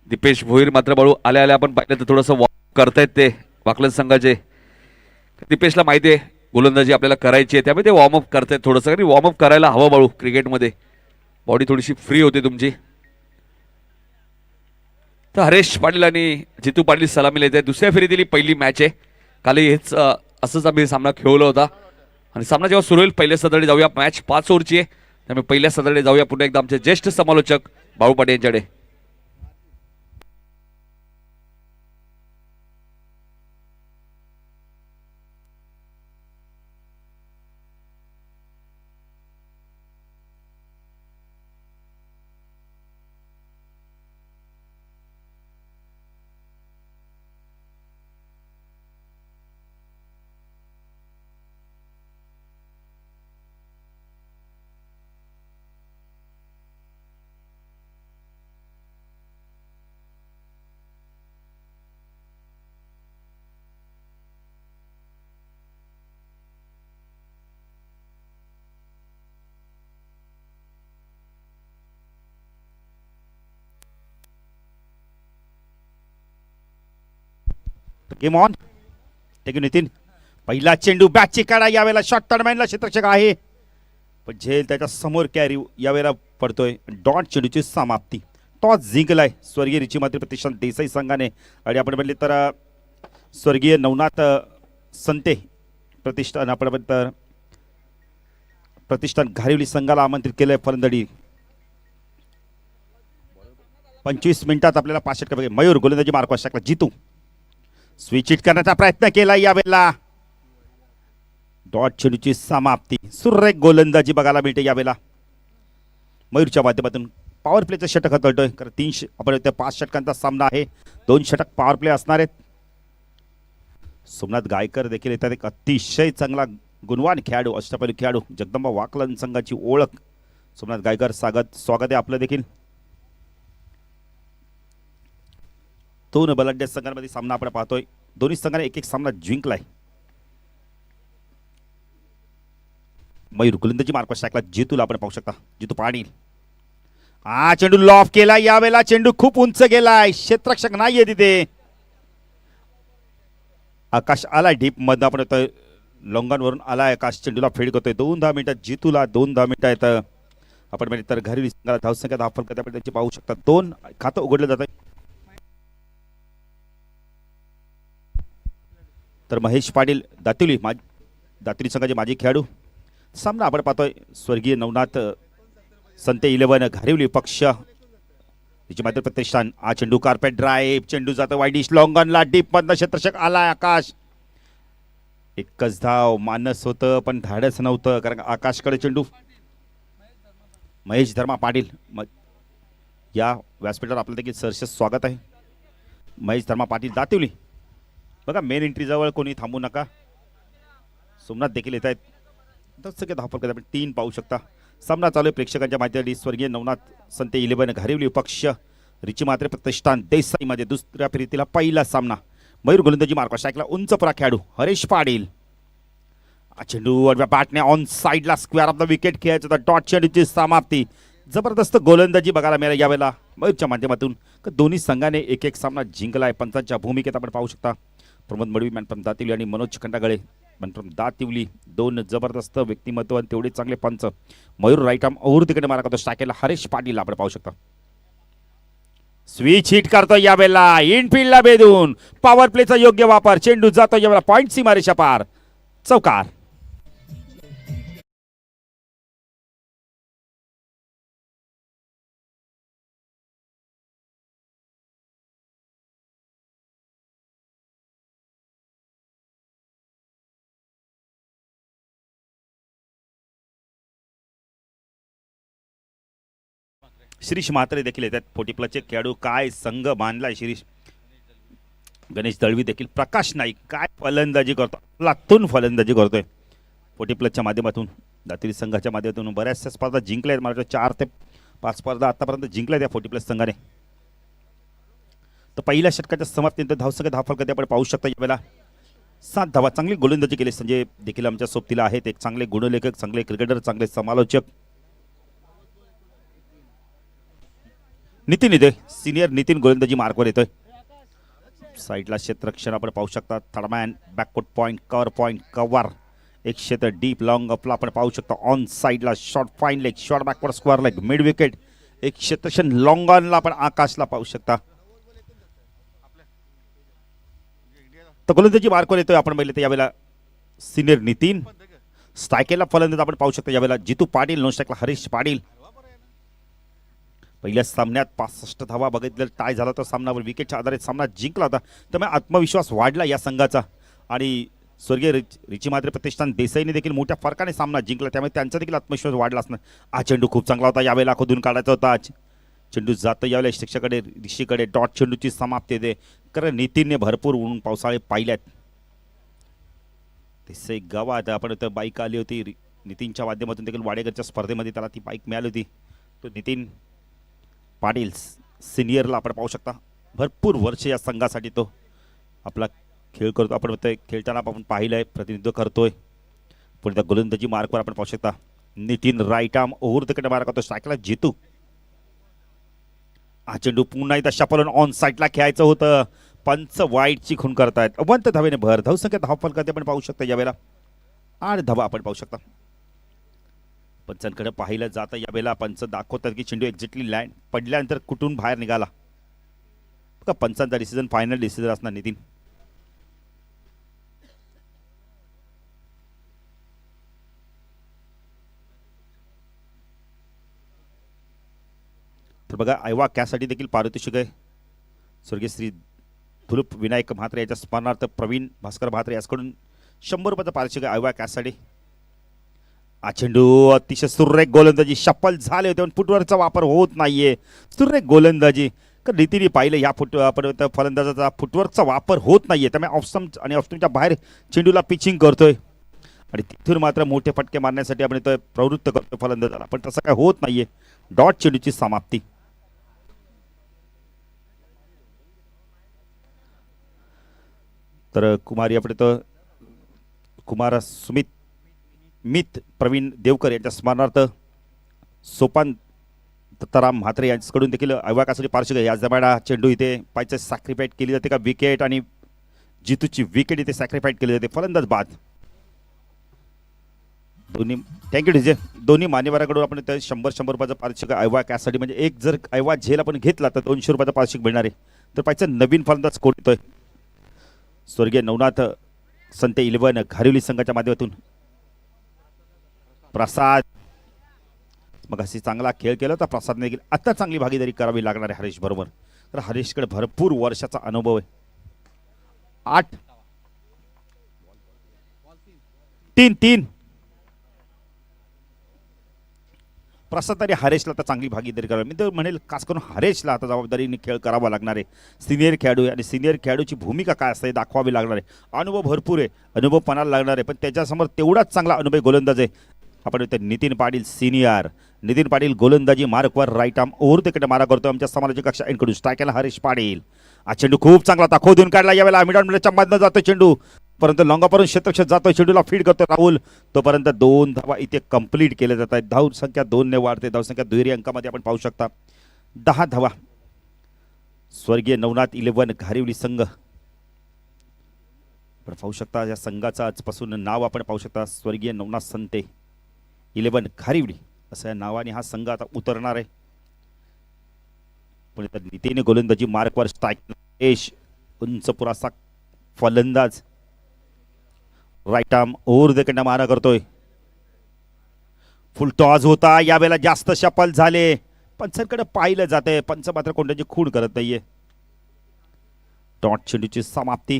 दीपेश भोईर मात्र बाळू आल्या आल्या आपण पाहिलं तर थोडंसं वॉर्म करतायत ते वाकलन संघाचे. दीपेशला माहिती आहे गोलंदाजी आपल्याला करायची आहे, त्यामुळे ते वॉर्मअप करतायत थोडंसं. कारण वॉर्मअप करायला हवं बाळू, क्रिकेटमध्ये बॉडी थोडीशी फ्री होते तुमची. तर हरेश पाटील आणि जितू पाटील सलामी येत आहे. दुसऱ्या फेरी दिली पहिली मॅच आहे. कालही हेच असंच आम्ही सामना खेळवला होता. आणि सामना जेव्हा सुरू होईल पहिल्या सदरी जाऊया. मॅच 5 ओव्हरची आहे, त्यामुळे पहिल्या सदरी जाऊया पुन्हा एकदा आमचे ज्येष्ठ समालोचक बाळू पाटील यांच्याकडे. Game on. टेक नितीन. पहिला चेंडू बॅटची काढा. यावेळेला शॉट टर्नमॅनला क्षेत्ररक्षक आहे, पण झेल त्याच्या समोर कॅरी यावेळेला पडतोय. डॉट चेंडूची समाप्ती. टॉस जिंकलाय स्वर्गीय रिची मात्र प्रतिष्ठान देसाई संघाने. आणि आपण म्हणले तर स्वर्गीय नवनाथ संते प्रतिष्ठान आपण तर प्रतिष्ठान घारिवली संघाला आमंत्रित केलंय फलंदाजी. 25 मिनिटात आपल्याला 65 बघे. मयूर गोलंदाजी मार्क शकला. जितू स्विच हिट करण्याचा प्रयत्न केला. यावेळेला डॉट चेंडूची समाप्ती. सुरेख गोलंदाजी बघायला मिळते यावेळेला मयूरच्या माध्यमातून. पॉवर प्लेचं षटक हाताळतोय. कारण 3 आपण 5 षटकांचा सामना आहे. 2 षटक पॉवर प्ले असणार आहेत. सोमनाथ गायकर देखील येतात. एक अतिशय चांगला गुणवान खेळाडू, अष्टपैलू खेळाडू, जगदंबा वाकलन संघाची ओळख सोमनाथ गायकर. स्वागत आहे आपलं देखील. 2 बलाढ्य संघांमध्ये सामना आपण पाहतोय. दोन्ही संघाने एक सामना जिंकलाय. मयूर गोलंदाजी मार्क टाकला. जितूला आपण पाहू शकता. जितू पाटील. चेंडू लॉफ केला. यावेळेला चेंडू खूप उंच गेलाय. क्षेत्ररक्षक नाहीये तिथे. आकाश आलाय डीप मधनं. आपण येतोय लोंगांवरून आलाय आकाश. चेंडूला फेड करतोय. 2-10 मिनिटात जितूला 2-10 मिनिटं येतं. आपण म्हणजे तर घरी धावसंख्या धावफल करता आपण त्याची पाहू शकता. 2 खातं उघडलं जात आहे. तर महेश पाटील दातिवली दातिवली संघाचे माजी खेळाडू. सामना आपण पाहतोय स्वर्गीय नवनाथ संते 11 घारिवली पक्ष तिची मात्र प्रतिष्ठान. चेंडू कार्पेट ड्राईव्ह. चेंडू जातो वाईडिश लॉंगॉनला. डीप मधनं क्षेत्ररक्षक आलाय आकाश. एकच धाव मानस होतं, पण धाडस नव्हतं कारण आकाशकडे चेंडू. महेश धर्मा पाटील या व्यासपीठावर आपलं देखील सहर्ष स्वागत आहे. महेश धर्मा पाटील दातिवली. बघा मेन एंट्री जवळ कोणी थांबू नका. सोमनाथ देखील येत आहेत. सगळे धावफल करत आपण 3 पाहू शकता. सामना चालू आहे प्रेक्षकांच्या माहितीसाठी. स्वर्गीय नवनाथ संते 11 घारिवली पक्ष रिची मात्रे प्रतिष्ठान देसाईमध्ये दुसऱ्या फेरीतील पहिला सामना. मयूर गोलंदाजी मार्क शायकला. उंच परा खेळाडू हरेश पाटील. चेंडू बॅटने ऑन साईडला स्क्वेअर ऑफ द विकेट खेळायचं होतं. डॉट चेंडूची समाप्ती. जबरदस्त गोलंदाजी बघायला मिळाली यावेळेला मयूरच्या माध्यमातून. दोन्ही संघाने एक सामना जिंकलाय. पंचांच्या भूमिकेत आपण पाहू शकता प्रमोद मडवी मॅनफ्रॉम दातिवली आणि मनोज खंडागळे मॅनफ्रॉम दातिवली. 2 जबरदस्त व्यक्तिमत्व आणि तेवढे चांगले पंच. मयूर राईट आर्म ओव्हर तिकडे मारा करतो. टाकेला हरेश पाटील आपण पाहू शकता. स्विच हिट करतो यावेळेला इनफिल्डला बेधून. पॉवर प्लेचा योग्य वापर. चेंडू जातो यावेळेला पॉइंट सीमारेषा पार. चौकार. शिरीष म्हात्रे देखील येतात. 40+ खेळाडू. काय संघ बांधलाय शिरीष. गणेश दळवी देखील. प्रकाश नाईक काय फलंदाजी करतो. लातून फलंदाजी करतोय 40+च्या माध्यमातून. दातिवली संघाच्या माध्यमातून बऱ्याचशा स्पर्धा जिंकल्या आहेत. मला 4 ते 5 स्पर्धा आतापर्यंत जिंकल्या त्या 40+ संघाने. तर पहिल्या षटकाच्या समाप्तीनंतर धावसंख्या धावफल करते आपण पाहू शकता. यावेळेला 7 धावा. चांगली गोलंदाजी केली. संजय देखील आमच्या सोबतीला आहेत. एक चांगले गुणलेखक, चांगले क्रिकेटर, चांगले समालोचक. नितीन येतोय, सिनियर नितीन गोलंदाजी मार्कवर येतोय. साईडला क्षेत्ररक्षण आपण पाहू शकता. Third man backward point cover point cover एक क्षेत्र डीप लॉंग अपला आपण पाहू शकता. ऑन साईडला short fine leg short backward square leg mid wicket एक क्षेत्ररक्षण लॉंग ऑनला आपण आकाशला पाहू शकता. तर गोलंदाजी मार्कवर येतोय आपण पाहिलं तर यावेळेला सिनियर नितीन. स्ट्रायकेला फलंदाज आपण पाहू शकता यावेळेला जितू पाटील. नॉन स्ट्राईकला हरीश पाटील. पहिल्या सामन्यात 65 धावा बघितलं टाय झाला तर सामनावर विकेटच्या आधारे सामना जिंकला होता. त्यामुळे आत्मविश्वास वाढला या संघाचा आणि स्वर्गीय रिची मात्रे प्रतिष्ठान देसाईने देखील मोठ्या फरकाने सामना जिंकला. त्यामुळे त्यांचा देखील आत्मविश्वास वाढला असणार. हा चेंडू खूप चांगला होता यावेळेला खोदून काढायचा होता. चेंडू जातं यावेळेला शिक्षकाकडे ऋषीकडे डॉट चेंडूची समाप्ती येते. कारण नितीनने भरपूर ऊन पावसाळे पाहिल्यात. देसाई गावात आपण तर बाईक आली होती नितीनच्या माध्यमातून देखील वाडेकरच्या स्पर्धेमध्ये त्याला ती बाईक मिळाली होती. तो नितीन पाटील सिनियरला आपण पाहू शकता. भरपूर वर्ष या संघासाठी तो आपला खेळ करतो. आपण खेळताना आपण पाहिलंय प्रतिनिधित्व करतोय. पण त्या गोलंदाजी मार्कवर आपण पाहू शकता Nitin right arm over the कडे मार्क करतो. स्ट्राईकला जितू. हा चेंडू पुन्हा एकदा शपलून ऑन साईडला खेळायचं होतं. पंच वाईटची खून करतायत. अवंत धावेने भर धावसंख्या धाव फलकात आपण पाहू शकता यावेळेला 8 धावा आपण पाहू शकता. पंचांकडे पाहिलं जातं यावेळेला. पंच दाखवतात की चेंडू एक्झॅक्टली लँड पडल्यानंतर कुठून बाहेर निघाला. बघा पंचांचा डिसिजन फायनल डिसिजन असणार नितीन. तर बघा ऐवा कॅसाठी देखील पारितोषिक आहे. स्वर्गीय श्री धुलूप विनायक म्हात्रे याच्या स्मरणार्थ प्रवीण भास्कर म्हात्रे याचकडून 100 रुपयाचं पारितोषिक आहे ऐवा कॅसाठी. हा चेंडू अतिशय सुरेख गोलंदाजी शपल झाले होते पण फुटवरचा वापर होत नाहीये. सुरेख गोलंदाजी कारण रीतीने पाहिलं या फलंदाजाचा फुटवर्कचा वापर होत नाहीये. त्यामुळे ऑफस्टम्प आणि ऑफस्टम्पच्या बाहेर चेंडूला पिचिंग करतोय आणि तिथून मात्र मोठे फटके मारण्यासाठी आपण इथं प्रवृत्त करतोय फलंदाजाला. पण तसं काय होत नाहीये. डॉट चेंडूची समाप्ती. तर कुमार यापुढे तर कुमार सुमित मित प्रवीण देवकर यांच्या स्मरणार्थ सोपान दत्ताराम म्हात्रे यांच्याकडून देखील अवकाशासाठी पार्श्वभूमी याच दरम्यान चेंडू इथे पायचं सॅक्रिफाईट केली जाते का विकेट आणि जितूची विकेट इथे सॅक्रिफाईट केली जाते. फलंदाज बाद. दोन्ही थँक्यू डीजे. दोन्ही मान्यवरांकडून आपण इथे 100 रुपयाचं पारितोषिक ऐवा कॅसाठी म्हणजे एक जर ऐवा झेल आपण घेतला तर 200 रुपयाचं पारितोषिक मिळणार आहे. तर पाहिजे नवीन फलंदाज कोण येतोय. स्वर्गीय नवनाथ संते 11 घारिवली संघाच्या माध्यमातून प्रसाद. मग अशी चांगला खेळ केला तर प्रसादने देखील आता चांगली भागीदारी करावी लागणार आहे हरीश बरोबर. तर हरीशकडे भरपूर वर्षाचा अनुभव आहे. 8 3 प्रसाद आणि हरेशला आता चांगली भागीदारी करावी. मी तर म्हणेल खास करून हरेशला आता जबाबदारीने खेळ करावा लागणार आहे. सिनियर खेळाडू आहे आणि सिनियर खेळाडूची भूमिका काय असते दाखवावी लागणार आहे. अनुभव भरपूर आहे. अनुभव पणाला लागणार आहे पण त्याच्यासमोर तेवढाच चांगला अनुभव गोलंदाज आहे. आपण इथे नितीन पाटील सिनियर. नितीन पाटील गोलंदाजी मार्कवर राईट आर्म ओव्हर तिकडे मारा करतो आमच्या समालोचक कक्षा एंडकडून. स्ट्रायकला हरीश पाटील. हा चेंडू खूप चांगला होता. खोदून काढला यावेळेला मिडॉनच्या मधनं जातो चेंडू परंतु लॉंगापासून क्षेत्ररक्षक जातोय. चेंडूला फीड करतो राहुल. तोपर्यंत 2 धावा इथे कंप्लीट केल्या जात आहेत. धावसंख्या 2 ने वाढते. धावसंख्या दुहेरी अंकामध्ये आपण पाहू शकता 10 धावा. स्वर्गीय नवनाथ 11 घारिवली संघ आपण पाहू शकता. या संघाचं आजपासून नाव आपण पाहू शकता स्वर्गीय नवनाथ संते 11 घारिवली असं या नावाने हा संघ आता उतरणार आहे. पण नितीन गोलंदाजी मार्कवर स्ट्राईक यश उंच पुरासा फलंदाज राईट आर्म ओव्हर द कडे मारा करतोय. फुल टॉस होता यावेळेला जास्त शपल झाले. पंचांकडे पाहिलं जाते. पंच मात्र कोणत्याची खूण करत नाहीये. डॉट चेंडूची समाप्ती.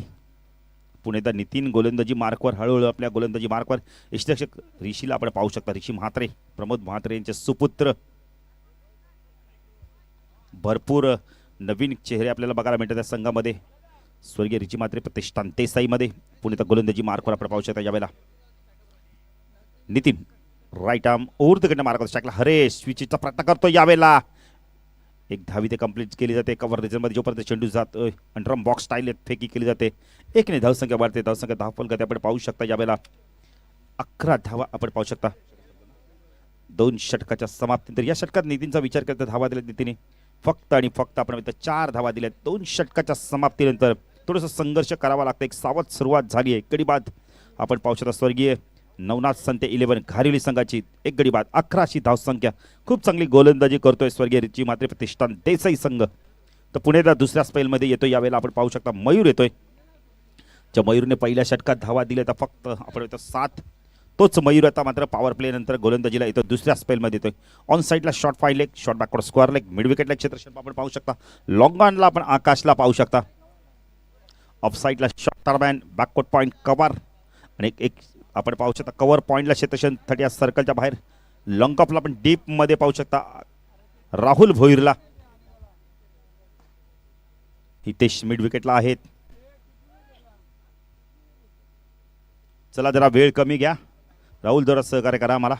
पुणेदा नितीन गोलंदाजी मार्कवर हळूहळू आपल्या गोलंदाजी मार्कवर यष्टिरक्षक ऋषीला आपण पाहू शकता. ऋषी म्हात्रे प्रमोद म्हात्रे यांचे सुपुत्र. भरपूर नवीन चेहरे आपल्याला बघायला मिळतात त्या संघामध्ये. स्वर्गीय ऋषी म्हात्रे प्रतिष्ठान देसाईमध्ये पुणेदा गोलंदाजी मार्कवर आपण पाहू शकता. यावेळेला Nitin right arm over the कडे मार्क करतो. स्ट्राईकला हरेश स्विचचा प्रयत्न करतो. यावेळेला एक धावी ते कंप्लीट केली जाते. कव्हर रिजनमध्ये जोपर्यंत चेंडू जातोय अंडरम बॉक्स स्टाईल फेकी केली जाते. 1 ने धावसंख्या वाढते. धावसंख्या 10 फलकात आपण पाहू शकता. यावेळेला 11 धावा आपण पाहू शकता. 2 षटकाच्या समाप्तीनंतर या षटकात नितीनचा विचार करता धावा दिला नितीने फक्त आणि फक्त आपण इथं 4 धावा दिल्या 2 षटकाच्या समाप्तीनंतर थोडंसं संघर्ष करावा लागतं. एक सावध सुरुवात झाली आहे. गडी बाद आपण पाहू शकता स्वर्गीय नवनाथ संते 11 घारिवली संघाची एक गडी बाद 11शी धावसंख्या. खूप चांगली गोलंदाजी करतोय स्वर्गीय रिची मात्रे प्रतिष्ठान देसाई संघ. तर पुणेला दुसऱ्या स्पेलमध्ये येतोय. यावेळेला आपण पाहू शकता मयूर येतोय. ज्या मयूरने पहिल्या षटकात धावा दिल्या तर फक्त आपण इथं 7. तोच मयूर आता मात्र पॉवर प्ले नंतर गोलंदाजीला येतो. दुसऱ्या स्पेलमध्ये येतोय. ऑन साईडला short 5 leg, short backward square leg, mid विकेटला क्षेत्रक्षण आपण पाहू शकता. लॉंग ऑनला आपण आकाशला पाहू शकता. ऑफ साईडला शॉर्ट टर्बॅन, बॅकवर्ड पॉईंट कव्हर आणि एक आपण पाहू शकता कव्हर पॉईंटला क्षेत्रक्षण 30 या सर्कलच्या बाहेर. लॉंग ऑफला आपण डीप मध्ये पाहू शकता राहुल भोईरला. हितेश मिड विकेटला आहेत. चला जरा वेळ कमी घ्या राहुल, जरा सहकार्य करा मला.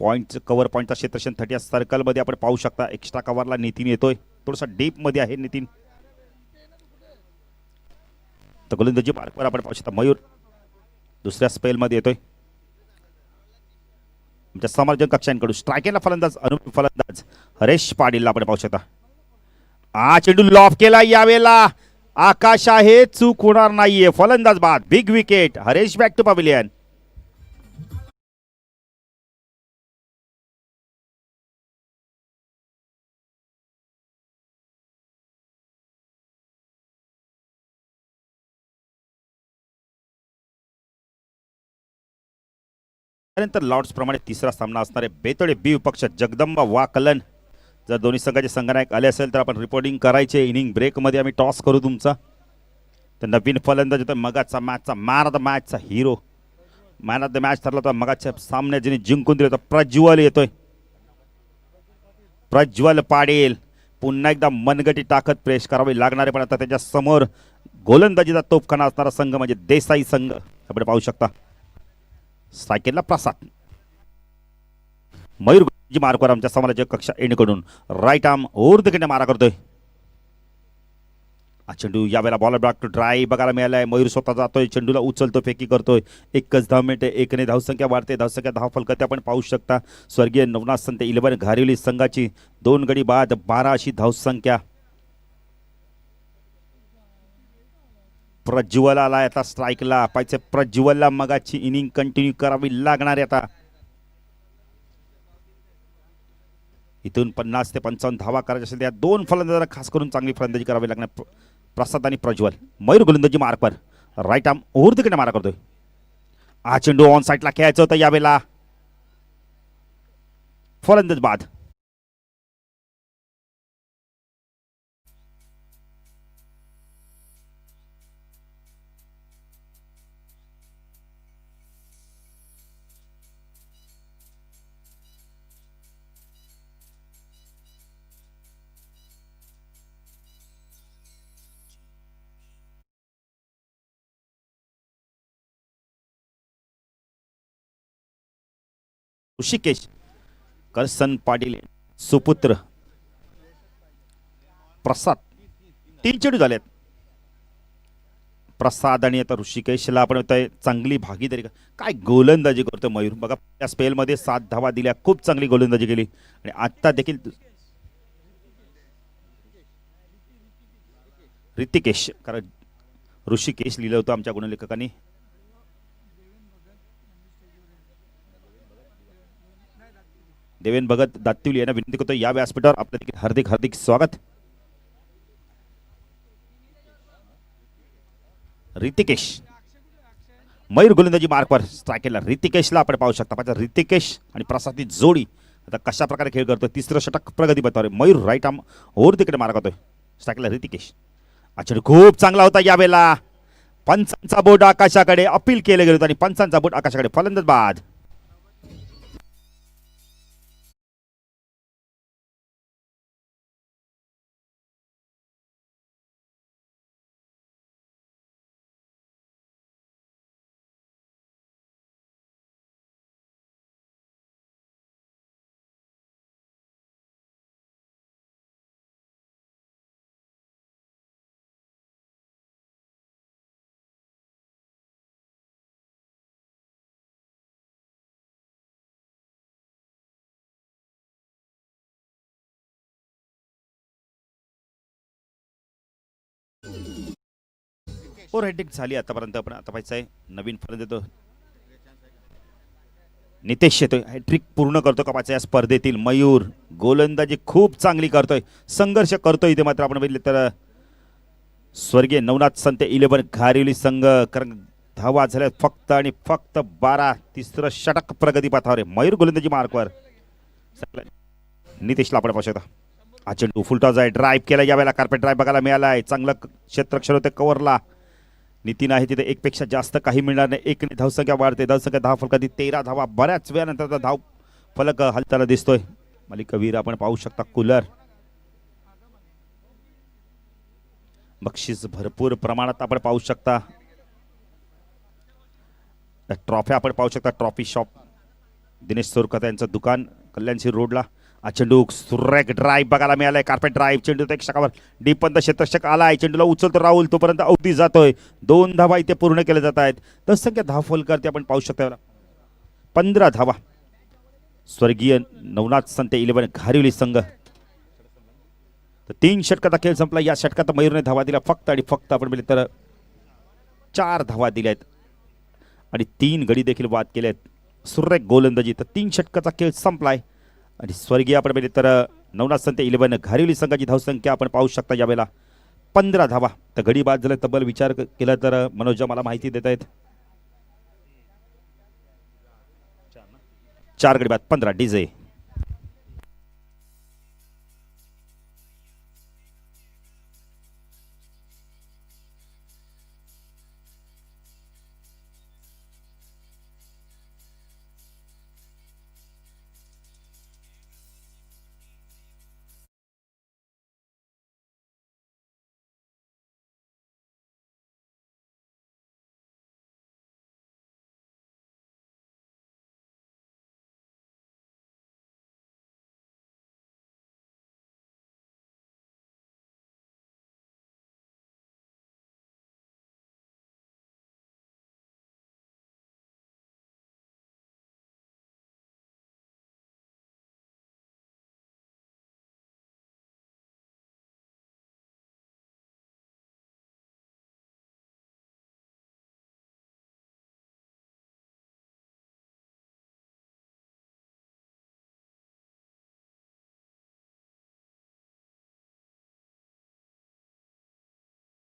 पॉईंट कव्हर पॉईंटचा क्षेत्रक्षण 30 सर्कल मध्ये आपण पाहू शकता. एक्स्ट्रा कव्हरला नितीन येतोय. थोडासा डीप मध्ये आहे नितीन. तर गोलंदाजी मार्कवर आपण पाहू शकता मयूर दुसऱ्या स्पेल मध्ये येतोय. आमच्या समर्थन कक्षांकडून स्ट्रायकेला फलंदाज अनुभवी फलंदाज हरेश पाटीलला आपण पाहू शकता. चेंडू लॉफ केला. यावेळेला आकाश आहे, चूक होणार नाहीये. फलंदाज बाद, big wicket. Haresh back to pavilion. त्यानंतर लॉर्ड्स प्रमाणे तिसरा सामना असणारे बेतोडे बी विपक्ष जगदंबा वा कलन. जर दोन्ही संघाचे संघनायक आले असेल तर आपण रिपोर्टिंग करायचे. इनिंग ब्रेकमध्ये आम्ही टॉस करू तुमचा. तर नवीन फलंदाज होता मगाचा मॅचचा मॅन ऑफ द मॅचचा हिरो. मॅन ऑफ द मॅच ठरला होता मगाच्या सामन्यात ज्याने जिंकून दिलं होतं. प्रज्वल येतोय. प्रज्वल पाटील पुन्हा एकदा मनगटी टाकत प्रेस करावी लागणारे, पण आता त्याच्या समोर गोलंदाजीचा तोफखाना असणारा संघ म्हणजे देसाई संघ आपण पाहू शकता. सायकेलला प्रसाद मयूर मार्कवर आमच्या समाजाच्या कक्षा एंडकडून राईट आर्म ओरदकडे मारा करतोय. चेंडू यावेळेला बॉलर बॅक टू ड्राईव्ह बघायला मिळालाय. मयूर स्वतः जातोय, चेंडूला उचलतो, फेकी करतोय. एकच 10 मिनिटे 1ने धावसंख्या वाढते. धावसंख्या 10 फलकते आपण पाहू शकता. स्वर्गीय नवनाथ संत 11 घारिवली संघाची 2 गडी बाद 12 अशी धावसंख्या. प्रज्वल आलाय आता स्ट्राईकला. पाहिजे प्रज्वलला मगाची इनिंग कंटिन्यू करावी लागणार आहे आता. इथून 50 ते 55 धावा करायच्या असेल त्या 2 फलंदाजांना खास करून चांगली फलंदाजी करावी लागणार. प्रसाद आणि प्रज्वल. मयूर गोलंदाजी मार्कवर राईट आर्म ओव्हर तिकडे मारा करतोय. चेंडू ऑन साईडला खेळायचं होतं. यावेळेला फलंदाज बाद. ऋषिकेश करसन पाटील सुपुत्र प्रसाद 3 चेंडू झालेत. प्रसाद आणि आता ऋषिकेशला आपण चांगली भागीदारी. काय गोलंदाजी करतो मयूर बघा. त्या स्पेलमध्ये 7 धावा दिल्या. खूप चांगली गोलंदाजी केली आणि आता देखील ऋतिकेश, कारण ऋषिकेश लिहिलं होतं आमच्या गुणलेखकांनी. देवेन भगत दातिवली यांना विनंती करतो या व्यासपीठावर आपलं देखील हार्दिक हार्दिक स्वागत. ऋतिकेश मयूर गोलंदाजी मार्कवर स्ट्रायकेला ऋतिकेशला आपण पाहू शकता. पाहिजे ऋतिकेश आणि प्रसादची जोडी आता कशा प्रकारे खेळ करतोय. तिसरं षटक प्रगती बतवरे. मयूर राईट आर्म ओव्हर तिकडे मारा करतोय. स्ट्रायकेला ऋतिकेश. अच्छा खूप चांगला होता. यावेळेला पंचांचा बोट आकाशाकडे अपील केले गेले आणि पंचांचा बोट आकाशाकडे. फलंदाज बाद. ओव्हर हेडिंग झाली आतापर्यंत. पण आता पाहायचं आहे नवीन फलंदाज येतो नितेश येतोय. हॅट्रिक पूर्ण करतो का पाहायचं या स्पर्धेतील मयूर. गोलंदाजी खूप चांगली करतोय, संघर्ष करतोय इथे. मात्र आपण बघितलं तर स्वर्गीय नवनाथ संत 11 घारिवली संघ, कारण धावा झाल्या फक्त आणि फक्त 12. तिसरं षटक प्रगती पथावर आहे. मयूर गोलंदाजी मार्कवर. नितेशला आपण पाहू शकता. हा चेंडू फुलटॉस आहे, ड्राईव्ह केला. यावेळेला कार्पेट ड्राईव्ह बघायला मिळालाय. चांगलं क्षेत्ररक्षण होते कव्हरला. नितीन आहे तिथे एकपेक्षा जास्त काही मिळणार नाही. एक धावसंख्या वाढते. धावसंख्या 10 फलकातील 13 धावा. बऱ्याच वेळानंतर धाव फलक हलताना दिसतोय. मालिका वीर आपण पाहू शकता. कूलर बक्षीस भरपूर प्रमाणात आपण पाहू शकता. ट्रॉफ्या आपण पाहू शकता. ट्रॉफी शॉप दिनेश सोरकर यांचं दुकान कल्याणशी रोडला. हा चेंडू सुरेख ड्राईव्ह बघायला मिळालाय. Carpet drive. चेंडू एक षटकावर डीपंत क्षेत्ररक्षक आलाय. चेंडूला उचलतो राहुल, तोपर्यंत अवधी जातोय. 2 धावा इथे पूर्ण केल्या जात आहेत. धावसंख्या 10 फलकावरती आपण पाहू शकता. 15 धावा. स्वर्गीय नवनाथ संत 11 घारिवली संघ. तर 3 षटकाचा खेळ संपला. या षटकात मयूरने धावा दिल्या फक्त आणि फक्त आपण बोलले तर 4 धावा दिल्या आहेत आणि 3 गडी देखील बाद केले आहेत. सुरेख गोलंदाजी. तर 3 षटकाचा खेळ संपलाय आणि स्वर्गीय आपण बघितलं तर नवनाथ संत 11 घारिवली संघाची धावसंख्या आपण पाहू शकता यावेळेला 15 धावा. तर गडी बाद झाले. तब्बल विचार केला तर मनोज मला माहिती देत आहेत 4 गडी बाद 15. डीजे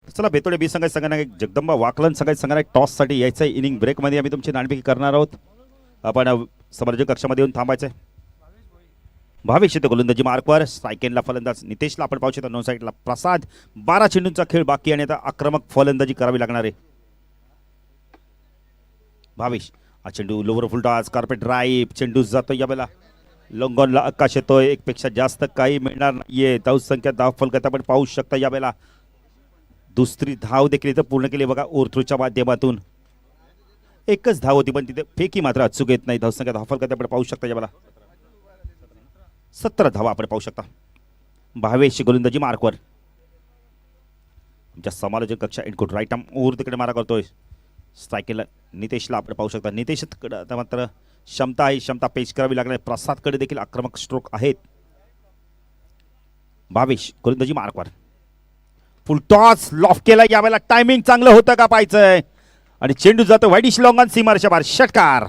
चला बेतोडे बी संघाच्या संघाने जगदंबा वाकलन संघाच्या संघाने टॉससाठी यायचं आहे. इनिंग ब्रेकमध्ये आम्ही तुमची नाणेफेकी करणार आहोत. आपण समर्जक कक्षामध्ये येऊन थांबायचं आहे. भावेश येतो गोलंदाजी मार्कवर. स्ट्रायकेनला फलंदाज नितेशला आपण पाहू शकतो. 9 साईडला प्रसाद. 12 चेंडूंचा खेळ बाकी आणि आता आक्रमक फलंदाजी करावी लागणार आहे. भावेश. हा चेंडू लोवर फुलटॉस. Carpet drive. चेंडू जातो यावेळेला लॉंगॉनला आकाश येतोय. एकपेक्षा जास्त काही मिळणार नाहीये. धावसंख्या 10 फलकात आपण पाहू शकता यावेळेला. दुसरी धाव देखील इथं पूर्ण केली बघा ओरथ्रूच्या माध्यमातून. एकच धाव होती पण तिथे फेकी मात्र अचूक येत नाही. धावसंख्या 10 फलकात आपण पाहू शकता यावेळेला 17 धावा आपण पाहू शकता. भावेश गोलंदाजी मार्कवर. आमच्या समालोचक कक्षा इनकोट राईट आर्म ओव्हर तिकडे मारा करतोय. स्ट्रायकेला नितेशला आपण पाहू शकता. नितेशकडे आता मात्र क्षमता आहे. क्षमता पेश करावी लागणार. प्रसादकडे देखील आक्रमक स्ट्रोक आहेत. भावेश गोलंदाजी मार्कवर. फुल टॉस लॉफ केला. यावेळेला टायमिंग चांगलं होतं का पाहायचंय आणि चेंडू जातो वाईडिश लॉंगॉन सीमारेषा बाहेर. षटकार.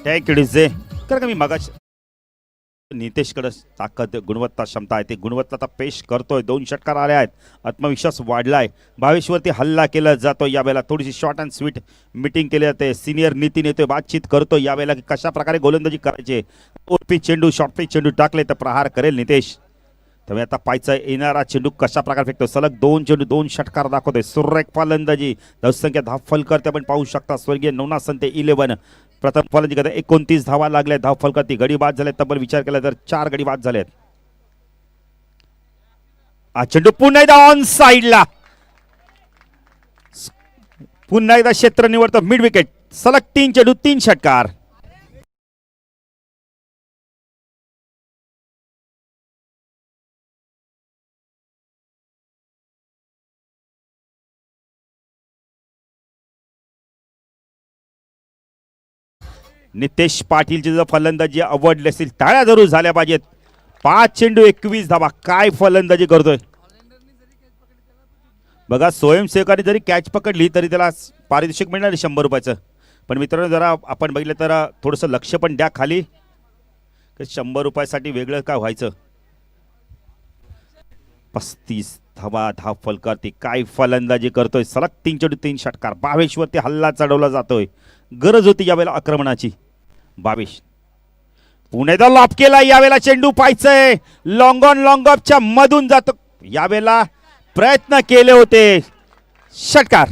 Thank you DJ. कारण का मी मगाशी नितेशकडे ताकद गुणवत्ता क्षमता आहे, ते गुणवत्ता पेश करतोय. 2 षटकार आले आहेत, आत्मविश्वास वाढलाय. भावेशवरती हल्ला केला जातो. यावेळेला थोडीशी शॉर्ट अँड स्वीट मीटिंग केली जाते. सिनियर नितीन येतोय, बातचीत करतो यावेळेला की कशा प्रकारे गोलंदाजी करायची. ओपी चेंडू शॉर्ट पिच चेंडू टाकले तर प्रहार करेल नितेश. त्यामुळे आता पायचा येणारा चेंडू कशा प्रकारे फेकतो. सलग 2 चेंडू 2 षटकार दाखवतोय. सुरेख फलंदाजी. धावसंख्या फलकर आपण पाहू शकता. स्वर्गीय नवनाथ संते 11 प्रथम फलंदाजी करता. 29 धावा लागल्या. धाव फलकर गडी बाद झाले. तब्बल विचार केला तर 4 गडी बाद झालेत. हा चेंडू पुन्हा एकदा ऑन साइडला, पुन्हा एकदा क्षेत्र निवडतो मिड विकेट. सलग 3 चेंडू 3 षटकार. नितेश पाटीलची जर फलंदाजी आवडली असेल टाळ्या जरूर झाल्या पाहिजेत. 5 चेंडू 21 धावा. काय फलंदाजी करतोय बघा. स्वयंसेवकाने जरी कॅच पकडली तरी त्याला पारितोषिक मिळणार 100 रुपयाचं. पण मित्रांनो जरा आपण बघितलं तर थोडंसं लक्ष पण द्या खाली. 100 रुपयासाठी वेगळं काय व्हायचं. 35 धावा. धाव फलकावरती काय फलंदाजी करतोय. सलग 3 चेंडू 3 षटकार. भावेशवरती हल्ला चढवला जातोय. गरज होती यावेळेला आक्रमणाची. भावेश पुणेदा लॉप केला. यावेळेला चेंडू पाहायचंय. लॉंग ऑन लॉंग ऑफच्या मधून जातो. यावेळेला प्रयत्न केले होते. षटकार.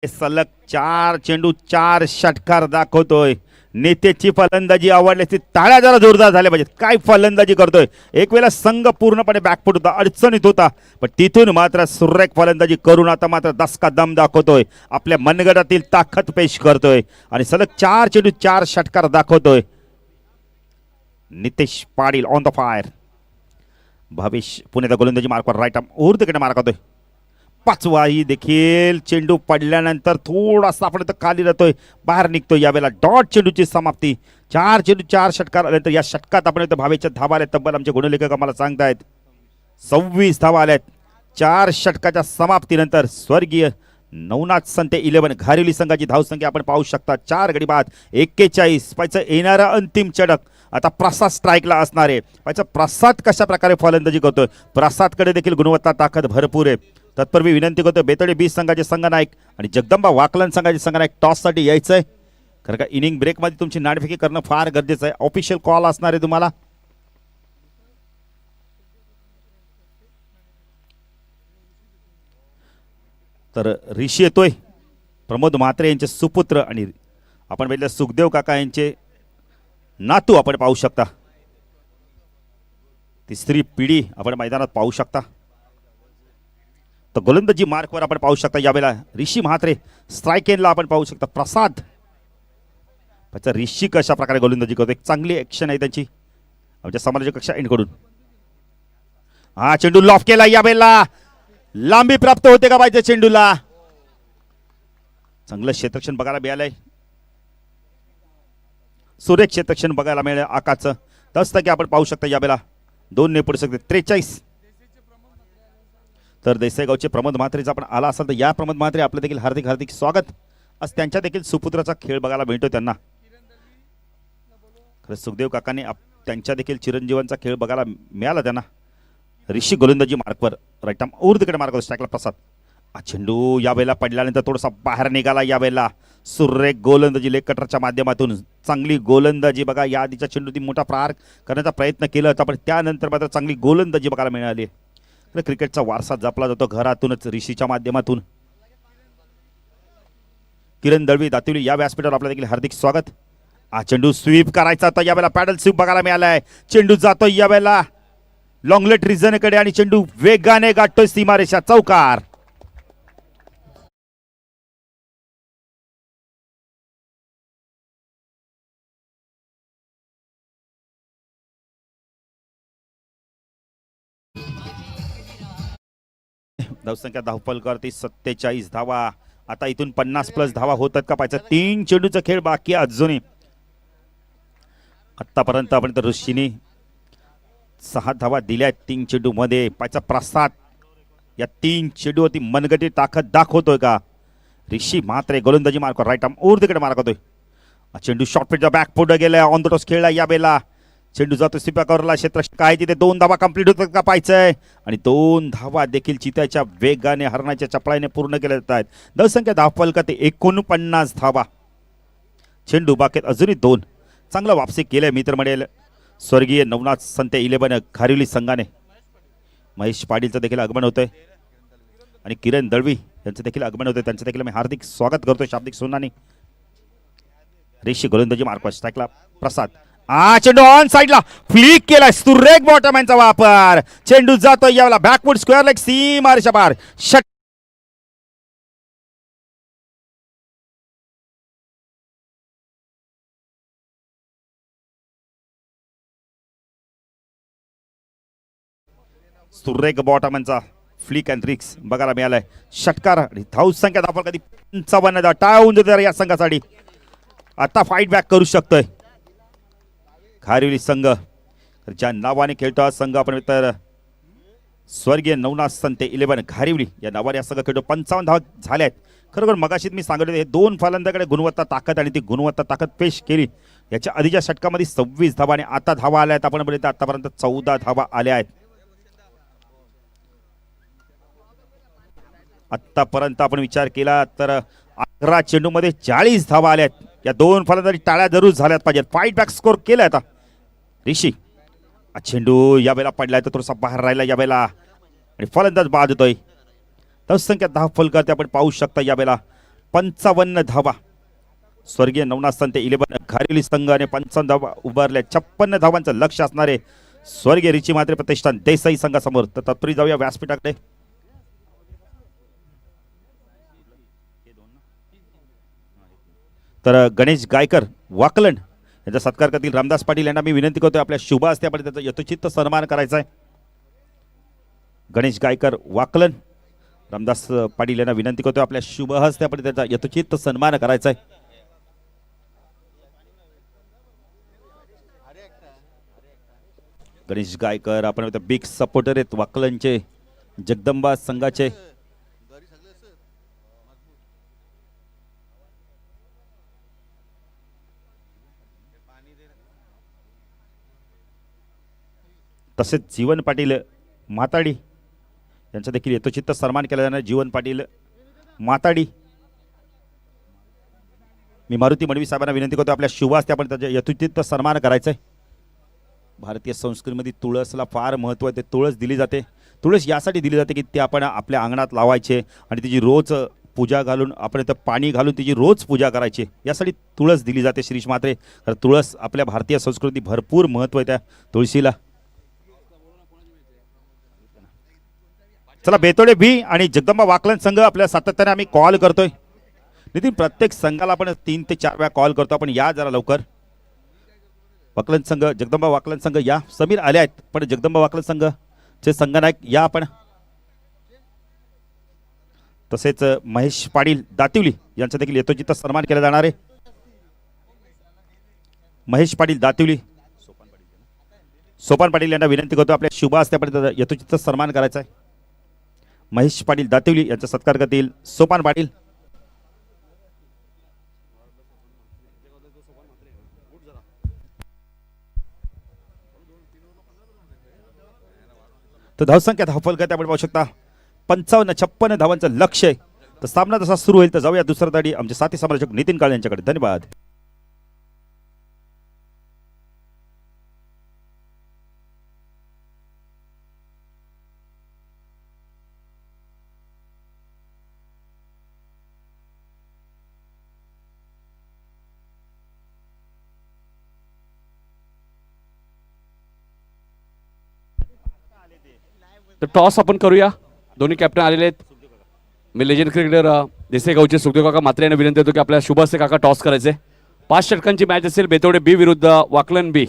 सलग 4 चेंडू 4 षटकार दाखवतोय. नेतेची फलंदाजी आवडली ती टाळ्या जरा जोरदार झाल्या पाहिजेत. काय फलंदाजी करतोय. एक वेळेला संघ पूर्णपणे बॅकफुट होता, अडचणीत होता, पण तिथून मात्र सुरेख फलंदाजी करून आता मात्र दसका दम दाखवतोय. आपल्या मनगटातील ताकद पेश करतोय आणि सलग 4 चेंडू 4 षटकार दाखवतोय. Nitesh Patil on the fire. Bhavesh पुण्याचा गोलंदाजी मार्कवर राईट आर्म ऊर्ध्वकडे मार्क होतोय. 5वाही देखील चेंडू पडल्यानंतर थोडासा आपण खाली राहतोय, बाहेर निघतोय. यावेळेला डॉट चेंडूची समाप्ती. 4 चेंडू 4 षटकार आले तर या षटकात आपण भावेच्या धावा आल्या तब्बल आमचे गुणलेखक आम्हाला सांगतायत 26 धावा आल्यात. 4 षटकाच्या समाप्तीनंतर स्वर्गीय नवनाथ संते 11 घारिवली संघाची धावसंख्या आपण पाहू शकता. 4 गडी बाद 41. पायचं येणारा अंतिम चढक आता प्रसाद स्ट्राईकला असणार आहे. पायचं प्रसाद कशा प्रकारे फलंदाजी करतोय. प्रसादकडे देखील गुणवत्ता ताकद भरपूर आहे. तत्पूर्वी विनंती करतो बेतडे 20 संघाचे संघनायक आणि जगदंबा वाकलन संघाचे संघनायक टॉससाठी यायचंय. कारण का इनिंग ब्रेकमध्ये तुमची नाणेफेकी करणं फार गरजेचं आहे. ऑफिशियल कॉल असणार आहे तुम्हाला. तर ऋषी येतोय. प्रमोद म्हात्रे यांचे सुपुत्र आणि आपण बघितलं सुखदेव काका यांचे नातू आपण पाहू शकता. तिसरी पिढी आपण मैदानात पाहू शकता. तर गोलंदाजी मार्कवर आपण पाहू शकता. यावेळेला ऋषी म्हात्रे स्ट्राईक एंडला आपण पाहू शकता. प्रसाद ऋषी कशा प्रकारे गोलंदाजी करतो. एक चांगली ऍक्शन आहे त्यांची आमच्या समालोचक कक्षा एंडकडून. हा चेंडू लॉफ केला. यावेळेला लांबी प्राप्त होते का पाहिजे चेंडूला. चांगलं क्षेत्रक्षण बघायला मिळालंय. सुरेख क्षेत्रक्षण बघायला मिळालं आकाचं. 10% आपण पाहू शकता. यावेळेला 2 ने पडू शकते. 43. तर देसाईगावचे प्रमोद म्हात्रेचा आपण आला असाल तर या प्रमोद म्हात्रे आपलं देखील हार्दिक हार्दिक स्वागत. आज त्यांच्या देखील सुपुत्राचा खेळ बघायला मिळतो त्यांना. खरं सुखदेव काकांनी त्यांच्या देखील चिरंजीवांचा खेळ बघायला मिळाला त्यांना. ऋषी गोलंदाजी मार्कवर राईट आर्म ऊर्ध्वकडे मार्क स्ट्राईकला प्रसाद. हा चेंडू यावेळेला पडल्यानंतर थोडासा बाहेर निघाला. यावेळेला सुरेख गोलंदाजी लेग कटरच्या माध्यमातून चांगली गोलंदाजी बघा. या आधीच्या चेंडू मोठा प्रहार करण्याचा प्रयत्न केला होता पण त्यानंतर मात्र चांगली गोलंदाजी बघायला मिळाली. क्रिकेटचा वारसा जपला जातो घरातूनच ऋषीच्या माध्यमातून. किरण दळवी दातिवली या व्यासपीठावर आपलं देखील हार्दिक स्वागत. हा चेंडू स्वीप करायचा होता. यावेळेला पॅडल स्वीप बघायला मिळालाय. चेंडू जातोय यावेळेला लॉंगलेट रिझनकडे आणि चेंडू वेगाने गाठतोय सीमारेषा. चौकार. धावसंख्या धावफलकावरती 47 धावा. आता इथून 50+ धावा होतात का पाहिजे. 3 चेंडूचा खेळ बाकी अजूनही. आतापर्यंत आपण तर ऋषीने 6 धावा दिल्या आहेत 3 चेंडूमध्ये. पायचा प्रसाद या 3 चेंडूवरती मनगटी ताकद दाखवतोय का? ऋषी मात्र गोलंदाजी मार्क राईट आर्म ओर तिकडे मार्क होतोय. चेंडू शॉर्ट पिटचा बॅक पुढे गेला. ऑन द टॉस खेळला या बेला. चेंडू जातो सिपा कव्हरला. क्षेत्र काय तिथे 2 धावा कंप्लीट होतात का पाहायचंय. आणि 2 धावा देखील चित्याच्या वेगाने हरणाच्या चपळाईने पूर्ण केल्या जात आहेत. धावसंख्या धावफलका ते 49 धावा. चेंडू बाकेत अजूनही 2. चांगला वापसी केलंय मित्र म्हणेल स्वर्गीय नवनाथ संते 11 खारिवली संघाने. महेश पाटीलचं देखील आगमन होतंय आणि किरण दळवी यांचं देखील आगमन होतंय. त्यांचं देखील मी हार्दिक स्वागत करतोय शाब्दिक सोनानी. ऋषी गोलंदाजी मार्क स्ट्राईकला प्रसाद. चेंडू ऑन साइडला फ्लिक केलाय. सुरेख बॉटमॅनचा वापर. चेंडू जातोय यावेळेला बॅकवर्ड स्क्वेअर लेग सीमारेषा पार. सुरेख बॉटमॅनचा फ्लिक अँड ट्रिक्स बघायला मिळालाय. षटकार आणि धावसंख्या धावफल कधी 55 टाळून देतो या संघासाठी. आता फाईट बॅक करू शकतोय खारिवली संघ. ज्या नावाने खेळतो हा संघ आपण तर स्वर्गीय नवनाथ संते 11 खारिवली या नावाने हा संघ खेळतो. 55 धावा झाल्या आहेत. खरोखर मगाशीच मी सांगितलं हे 2 फलंदाजाकडे गुणवत्ता ताकद आणि ती गुणवत्ता ताकद पेश केली. याच्या आधीच्या षटकामध्ये 26 धावा आणि आता धावा आल्या आहेत. आपण बोलतो आतापर्यंत 14 धावा आल्या आहेत. आतापर्यंत आपण विचार केला तर 11 चेंडूमध्ये 40 धावा आल्यात. या 2 फलंदाजी टाळ्या जरूर झाल्यात पाहिजेत. फाईट बॅक स्कोर केलाय आता ऋषी. चेंडू या वेळेला पडलाय तर थोडासा बाहेर राहिला या वेळेला आणि फलंदाज बाद होतोय. धावसंख्या धावफलकावरती आपण पाहू शकता या वेळेला 55 धावा. स्वर्गीय नवनाथ संते 11 खारिवली संघाने 55 धावा उभारल्या. 56 धावांचं लक्ष असणारे स्वर्गीय ऋषी मात्रे प्रतिष्ठान देसाई संघासमोर. तर तत्पूर्वी जाऊया व्यासपीठाकडे. तर गणेश गायकर वाकलन यांचा सत्कार करतील रामदास पाटील यांना मी विनंती करतोय आपल्या शुभ हस्ते आपण त्याचा यथोचित सन्मान करायचा आहे. गणेश गायकर वाकलन रामदास पाटील यांना विनंती करतोय आपल्या शुभ हस्ते आपण त्याचा यथोचित सन्मान करायचा आहे. गणेश गायकर आपण बिग सपोर्टर आहेत वाकलनचे जगदंबा संघाचे. तसेच जीवन पाटील माताडी यांचा देखील यथोचित सन्मान केला जाणार. जीवन पाटील माताडी मी मारुती मडवी साहेबांना विनंती करतो आपल्या शुभ हस्ते आपण त्याचा यथोचित सन्मान करायचा आहे. भारतीय संस्कृतीमध्ये तुळसला फार महत्त्व आहे. ते तुळस दिली जाते. तुळस यासाठी दिली जाते की ते आपण आपल्या अंगणात लावायचे आणि तिची रोज पूजा घालून आपण इथं पाणी घालून तिची रोज पूजा करायची. यासाठी तुळस दिली जाते श्रीश मात्रे. तर तुळस आपल्या भारतीय संस्कृती भरपूर महत्त्व आहे त्या तुळशीला. चला बेतोडे बी आणि जगदंबा वाकलन संघ आपल्या सातत्याने आम्ही कॉल करतोय. नितीन प्रत्येक संघाला आपण 3 ते 4 वेळा कॉल करतो. आपण या जरा लवकर. वाकलन संघ जगदंबा वाकलन संघ या. समीर आले आहेत पण जगदंबा वाकलन संघचे संघनायक या आपण. तसेच महेश पाटील दातिवली यांचा देखील यथोचित सन्मान केला जाणार आहे. महेश पाटील दातिवली सोपान पाटील यांना विनंती करतो आपल्या शुभ हस्ते आपण यथोचित सन्मान करायचा आहे. महेश पाटील दातिवली यांचा सत्कार करतील सोपान पाटील. तर धावसंख्या धावफल करते आपण पाहू शकता 55-56 धावांचं लक्ष आहे. तर सामना जसा सुरू होईल तर जाऊया दुसरा दाडी आमचे साथी समालोचक नितीन काळे यांच्याकडे. धन्यवाद. तर टॉस आपण करूया. दोन्ही कॅप्टन आलेले आहेत. मी लेजंड क्रिकेटर देसाई गावचे सुखदेव काका मात्रे यांना विनंती करतो की आपल्या शुभ हस्ते काका टॉस करायचे. 5 षटकांची मॅच असेल. बेतोडे बी विरुद्ध वाकलन बी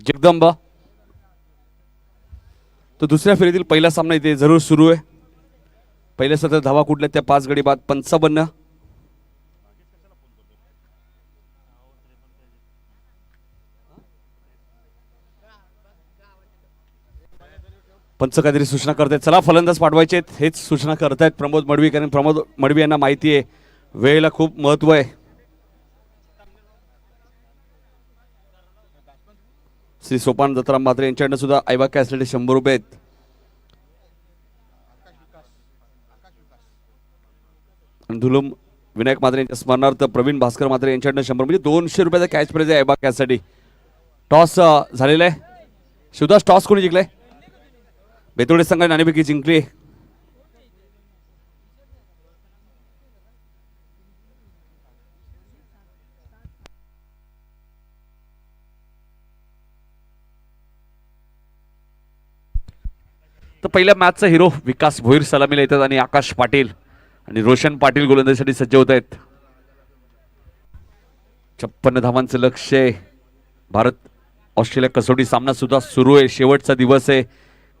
जगदंबा. तर दुसऱ्या फेरीतील पहिला सामना इथे जरूर सुरू आहे. पहिल्या सतत धावा कुठल्या त्या 5 गडी बाद 55. पंच काहीतरी सूचना करतायत. चला फलंदाज पाठवायचे आहेत हेच सूचना करतायत प्रमोद मडवी, कारण प्रमोद मडवी यांना माहिती आहे वेळेला खूप महत्व आहे. श्री सोपान दत्तराम म्हात्रे यांच्याकडनं सुद्धा आईबा कॅससाठी 100 रुपये आहेत. धुलुम विनायक म्हात्रे यांच्या स्मरणार्थ प्रवीण भास्कर म्हात्रे यांच्याकडनं 100, म्हणजे 200 रुपयाचा कॅश प्राइज आहे आईबा कॅससाठी. टॉस झालेला आहे. शिवदास, टॉस कोणी जिंकलाय? बेतोडे संघाने नाणेफेकी जिंकली. तर पहिल्या मॅचचा हिरो विकास भोईर सलामीला येतात आणि आकाश पाटील आणि रोशन पाटील गोलंदाजीसाठी सज्ज होत आहेत. 56 धावांचं लक्ष आहे. भारत ऑस्ट्रेलिया कसोटी सामना सुद्धा सुरू आहे. शेवटचा दिवस आहे.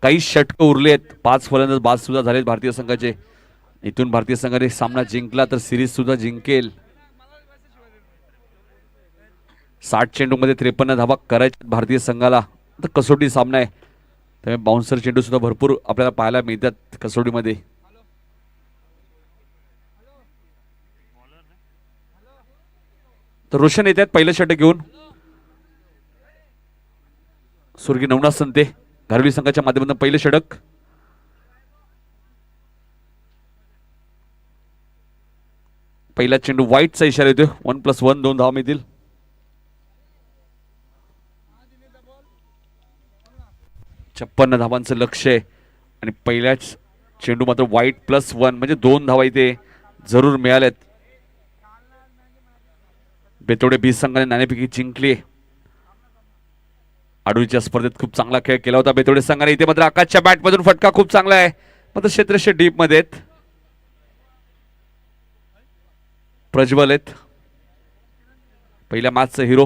काही षटकं उरले आहेत. 5 फलंदाज बाद सुद्धा झालेत भारतीय संघाचे. इथून भारतीय संघाने सामना जिंकला तर सिरीज सुद्धा जिंकेल. 60 चेंडूमध्ये 53 धावा करायच्या भारतीय संघाला. तर कसोटी सामना आहे त्यामुळे बाउन्सर चेंडू सुद्धा भरपूर आपल्याला पाहायला मिळतात कसोटीमध्ये. तर रोशन येतात पहिलं षटक घेऊन. स्वर्गीय नवनाथ संते घारवी संघाच्या माध्यमातून पहिलं षटक. पहिला चेंडू वाईटचा इशारा येतोय. 1+1 2 धावा मिळतील. छप्पन्न धावांचं लक्ष आहे आणि पहिल्याच चेंडू मात्र वाईट +1 म्हणजे 2 धावा इथे जरूर मिळाल्यात. बेतोडे 20 संघाने नाणेफेकी जिंकली. आडूच्या स्पर्धेत खूप चांगला खेळ केला होता बेतोडे संघाने. इथे मात्र आकाशच्या बॅटमधून फटका खूप चांगला आहे, मात्र क्षेत्रशे डीप मध्ये आहेत. प्रज्वल आहेत पहिल्या मॅचचा हिरो.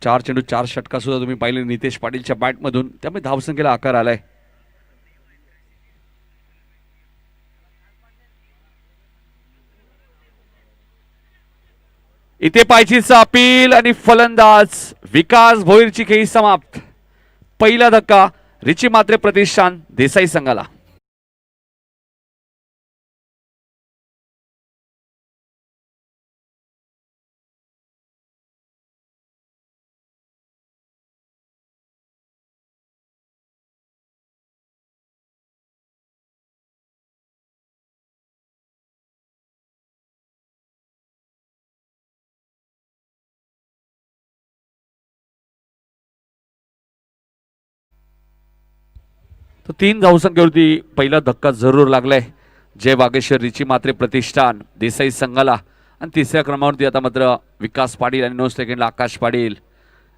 चार चेंडू 4 षटका सुद्धा तुम्ही पाहिले नितेश पाटीलच्या बॅटमधून, त्यामुळे धावसंख्येला आकार आलाय. इथे पायचीचा अपील आणि फलंदाज विकास भोईरची खेळी समाप्त. पहिला धक्का रिची मात्रे प्रतिष्ठान देसाई संघाला. तर 3 धावसंख्येवरती पहिला धक्का जरूर लागलाय जय वागेश्वर रिची मात्रे प्रतिष्ठान देसाई संघाला. आणि तिसऱ्या क्रमावरती आता मात्र विकास पाटील आणि 9 सेकंडला आकाश पाटील.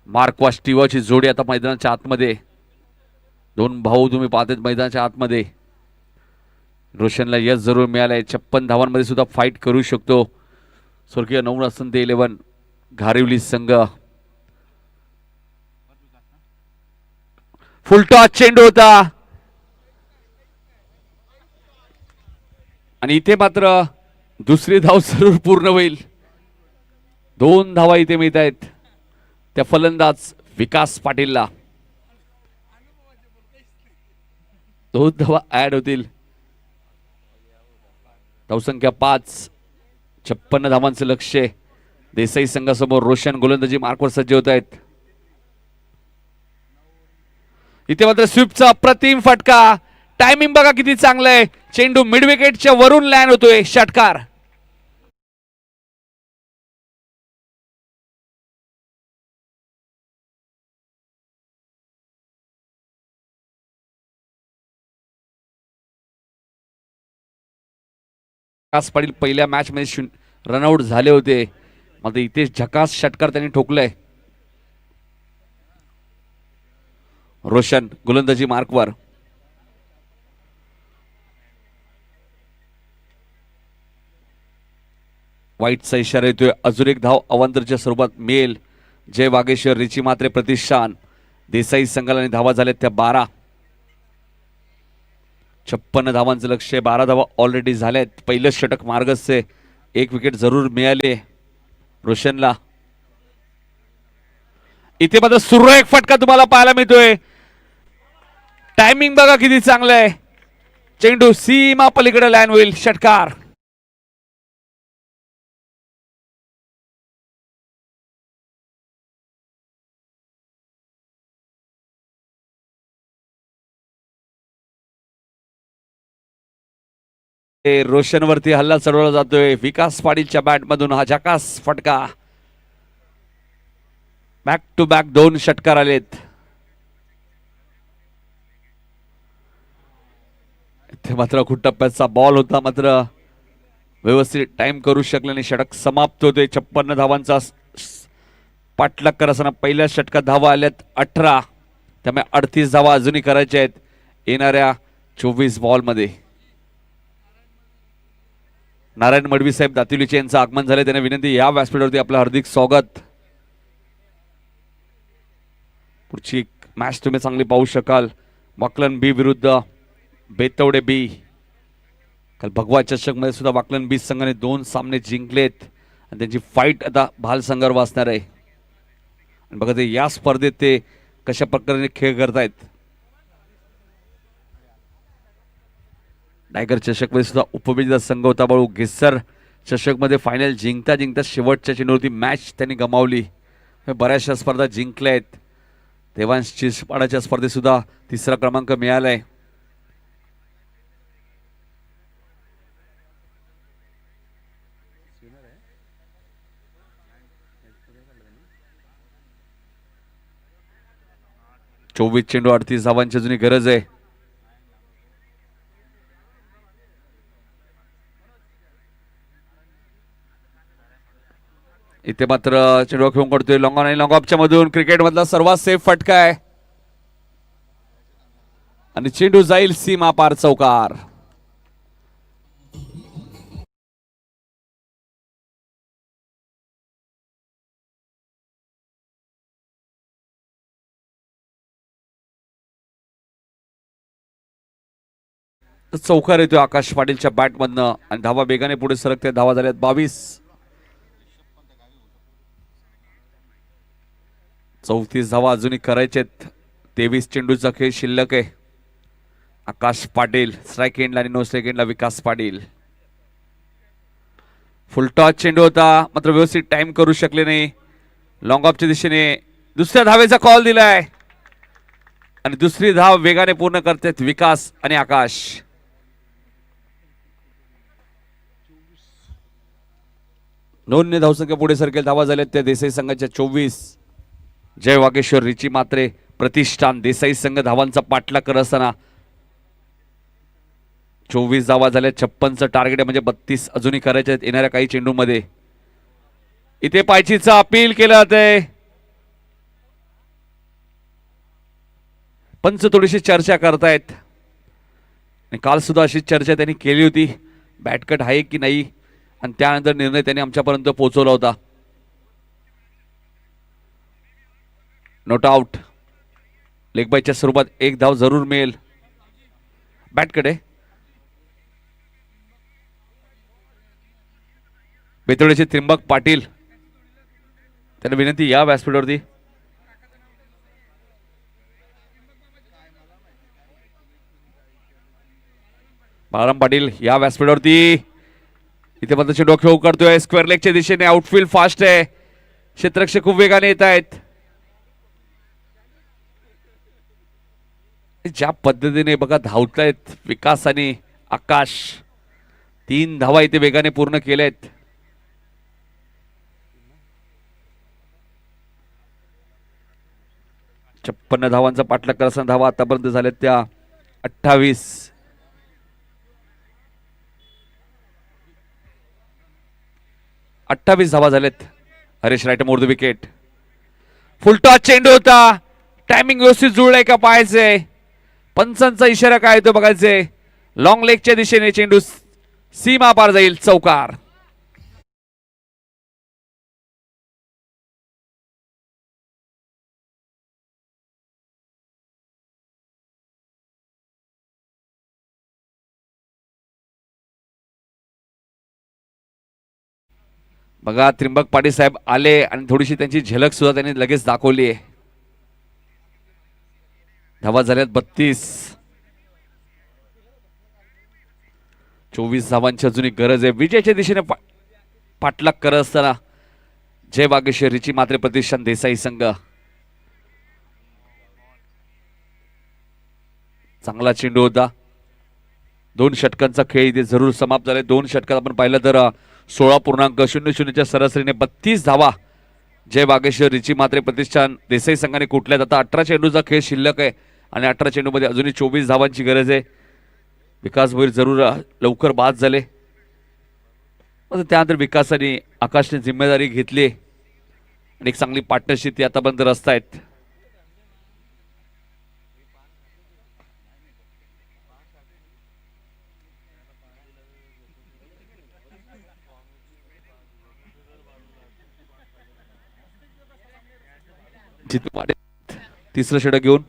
मार्कवा स्टीवाची जोडी आता मैदानाच्या आतमध्ये. 2 भाऊ तुम्ही पाहतात मैदानाच्या आतमध्ये. रोशनला यश जरूर मिळालंय. 56 धावांमध्ये सुद्धा फाईट करू शकतो स्वर्गीय नवनाथ संते 11 घारिवली संघ. फुलटॉस चेंडू होता आणि इथे मात्र दुसरी धाव जरूर पूर्ण होईल. 2 धावा इथे मिळत आहेत त्या फलंदाज विकास पाटीलला. 2 धावा ऍड होतील. धावसंख्या 5. 56 धावांचं लक्ष देसाई संघासमोर. रोशन गोलंदाजी मार्कवर सज्ज होत आहेत. इथे मात्र स्वीपचा अप्रतिम फटका. टायमिंग बघा किती चांगलं आहे. चेंडू मिड विकेटच्या वरून लँड होतोय. षटकार. विकास पाटील पहिल्या मॅच मध्ये रनआउट झाले होते, मात्र इथे झकास षटकार त्यांनी ठोकलाय. रोशन गोलंदाजी मार्कवर. वाईटचा इशारा येतोय. अजून एक धाव अवांतरच्या स्वरूपात मिळेल. जय वागेश्वर रिची मात्रे प्रतिष्ठान देसाई संघाला धावा झाल्यात त्या 12. 56 धावांचं लक्ष आहे. 12 धावा ऑलरेडी झाल्यात. पहिलं षटक मार्गस्थ. 1 विकेट जरूर मिळाले रोशनला. इथे मात्र सुरेख फटका तुम्हाला पाहायला मिळतोय. टायमिंग बघा किती चांगलं आहे. चेंडू सीमा पलीकडे लँड होईल. षटकार. रोशनवरती हल्ला चढवला जातोय. विकास पाटीलच्या बॅट मधून हा झकास फटका. बॅक टू बॅक 2 षटकार आलेत. इथे मात्र खूप टप्प्याचा बॉल होता, मात्र व्यवस्थित टाइम करू शकले नाही. षटक समाप्त होते. 56 धावांचा पाठलाग करत असताना पहिल्या षटकात धावा आल्यात 18. त्यामुळे 38 धावा अजूनही करायच्या आहेत येणाऱ्या 24 बॉलमध्ये. नारायण मडवी साहेब दातिवलीचे यांचं आगमन झाले. त्यांना विनंती, या व्यासपीठावरती आपलं हार्दिक स्वागत. पुढची मॅच तुम्ही चांगली पाहू शकाल. वाकलन बी विरुद्ध बेतवडे बी. काल भगवा चषक मध्ये सुद्धा वाकलन बी संघाने 2 सामने जिंकलेत आणि त्यांची फाईट आता भाल संघावर वाचणार आहे. आणि बघा ते या स्पर्धेत ते कशा प्रकारे खेळ करतायत. टायगर चषक मध्ये सुद्धा उपविजेता संघ होता बाळू. गिस्सर चषक मध्ये फायनल जिंकता जिंकता शेवटच्या चेंडूवरती मॅच त्यांनी गमावली. बऱ्याचशा स्पर्धा जिंकल्या आहेत. देवांश चिचपाडाच्या स्पर्धेत सुद्धा 3रा क्रमांक मिळालाय. चोवीस चेंडू 38 धावांची अजूनही गरज आहे. इथे मात्र चेंडू खेळून करतोय लॉंग ऑन आणि लॉंग ऑफच्या मधून. क्रिकेट मधला सर्वात सेफ फटका आहे आणि चेंडू जाईल सीमा पार चौकार. चौकार येतोय आकाश पाटीलच्या बॅट मधनं आणि धावा वेगाने पुढे सरकते. धावा झाल्यात 22. 34 धावा अजूनही करायचेत. 23 चेंडूचा खेळ शिल्लक आहे. आकाश पाटील स्ट्राईक एंडला आणि नो स्ट्राईक एंडला विकास पाटील. फुलटॉस चेंडू होता, मात्र व्यवस्थित टाइम करू शकले नाही. लॉंग ऑफच्या दिशेने दुसऱ्या धावेचा कॉल दिलाय आणि दुसरी धाव वेगाने पूर्ण करतात विकास आणि आकाश. नोंदणी धावसंख्या पुढे सरकेल. धावा झाल्यात त्या देसाई संघाच्या 24. जय वागेश्वर, रिची मात्रे, प्रतिष्ठान देसाई संघ धावांचा पाठलाग करत असताना 24 धावा झाल्या. 56चं टार्गेट आहे, म्हणजे 32 अजूनही करायचे आहेत येणाऱ्या काही चेंडूमध्ये. इथे पायचीचं अपील केलं जातंय. पंच थोडीशी चर्चा करतायत. काल सुद्धा अशी चर्चा त्यांनी केली होती, बॅटकट आहे की नाही, आणि त्यानंतर निर्णय त्यांनी आमच्यापर्यंत पोहोचवला होता. Not out. लेग बायच्या स्वरूपात 1 धाव जरूर मिळेल. बॅटकडे बेतोडीचे त्रिंबक पाटील, त्यांना विनंती, या व्यासपीठावरती. बाळाराम पाटील या व्यासपीठावरती. इथे मात्र चेंडू खेळ करतोय स्क्वेअर लेगच्या दिशेने. आउटफील्ड फास्ट आहे. क्षेत्ररक्षक खूप वेगाने येत आहेत. ज्या पद्धतीने बघा धावतायत विकास आणि आकाश. 3 धावा इथे वेगाने पूर्ण केल्यात. छप्पन्न धावांचा पाठलाग करताना धावा आतापर्यंत झाल्यात त्या 28. 28 धावा झाल्यात. Haresh right more the wicket. Full toss चेंडू होता. टायमिंग व्यवस्थित जुळलाय का पाहायचंय. पंचांचा इशारा काय तो बघायचंय. लॉंग लेगच्या दिशेने चेंडू सीमा पार जाईल. चौकार. बघा त्रिंबक पाटील साहेब आले आणि थोडीशी त्यांची झलक सुद्धा त्यांनी लगेच दाखवली आहे. धावा झाल्यात 32. 24 धावांची अजूनही गरज आहे. विजयाच्या दिशेने पाठलाग करत असताना जय वागेश्वरीची मात्र प्रतिष्ठान देसाई संघ. चांगला चेंडू होता. 2 षटकांचा खेळ इथे जरूर समाप्त झाले. 2 षटकात आपण पाहिलं तर 16.00च्या सरासरीने 32 धावा जय वागेश्वरीची मात्र प्रतिष्ठान देसाई संघाने कुठल्यात. आता 18 चेंडूचा खेळ शिल्लक आहे आणि 18 चेंडूमध्ये अजूनही 24 धावांची गरज आहे. विकास भोईर जरूर लवकर बाद झाले. त्यानंतर विकासाने आकाशने जिम्मेदारी घेतली आणि एक चांगली पार्टनरशिप ती आतापर्यंत रचतायत. जितू पाटील तिसरं षटक घेऊन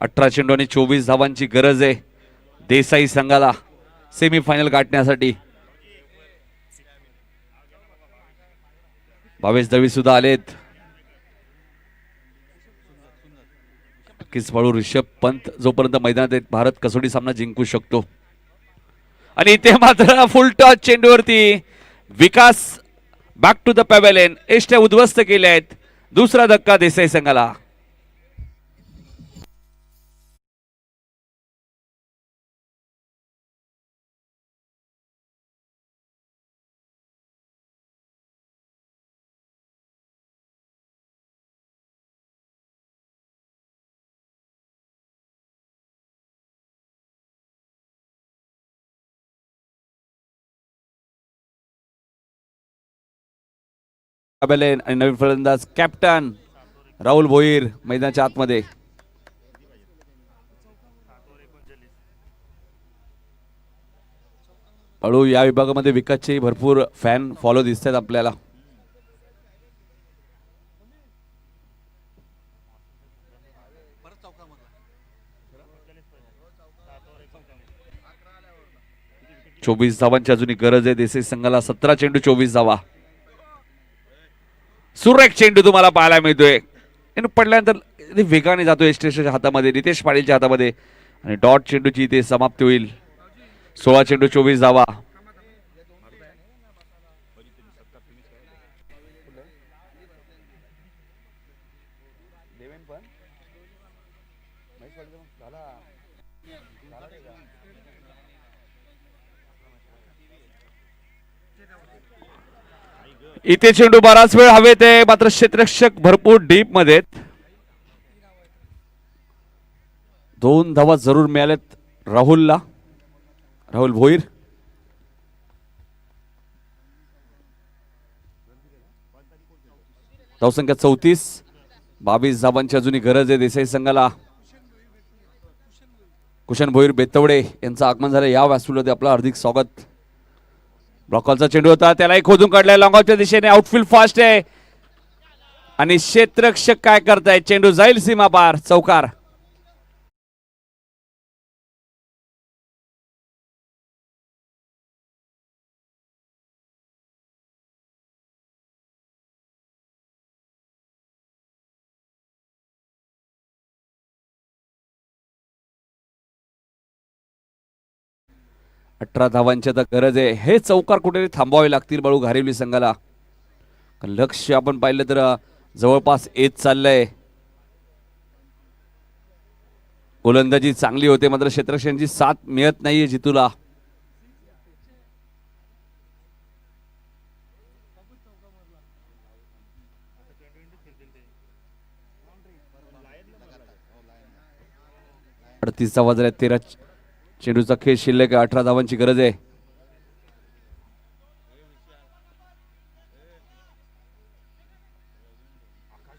18 चेंडू आणि 24 धावांची गरज आहे देसाई संघाला सेमीफायनल गाठण्यासाठी. भावेश दळवी सुद्धा आलेत. किसबाळू ऋषभ पंत जोपर्यंत मैदानात आहेत भारत कसोटी सामना जिंकू शकतो. आणि इथे मात्र फुल टॉस चेंडूवरती Vikas back to the pavilion. एष्ट्या उद्ध्वस्त केल्या आहेत. दुसरा धक्का देसाई संघाला. आणि नवीन फलंदाज कॅप्टन राहुल भोईर मैदानाच्या आतमध्ये. हळू या विभागामध्ये विकासचे भरपूर फॅन फॉलो दिसत आहेत आपल्याला. चोवीस धावांची अजूनही गरज आहे देसाई संघाला. 17 चेंडू 24 धावा. सुरेख चेंडू तुम्हाला पाहायला मिळतोय. पडल्यानंतर वेगाने जातोय स्टेशनच्या हातामध्ये, नितेश पाटीलच्या हातामध्ये आणि डॉट चेंडूची इथे समाप्ती होईल. 16 चेंडू 24 धावा. इथे चेंडू बराच वेळ हवेत आहे मात्र क्षेत्ररक्षक भरपूर डीप मध्ये. 2 धावा जरूर मिळाल्यात राहुलला, राहुल भोईर. धावसंख्या 34. 22 धावांची अजूनही गरज आहे देसाई संघाला. कुशन भोईर बेतवडे यांचं आगमन झालं या व्यासपीठावर. आपलं हार्दिक स्वागत. ब्लॉकॉलचा चेंडू होता त्यालाही खोदून काढलाय लॉंगऑफच्या दिशेने. आउटफील्ड फास्ट आहे आणि क्षेत्ररक्षक काय करताय. चेंडू जाईल सीमा पार. चौकार. अठरा धावांची आता गरज आहे. हे चौकार कुठेतरी थांबवावे लागतील बाळू घारिवली संघाला. लक्ष आपण पाहिलं तर जवळपास येत चाललंय. गोलंदाजी चांगली होते मात्र क्षेत्ररक्षकांची साथ मिळत नाहीये जितूला. अडतीस धावा झाल्या. 13 चेंडूचा खेळ शिल्लक. 18 धावांची गरज आहे.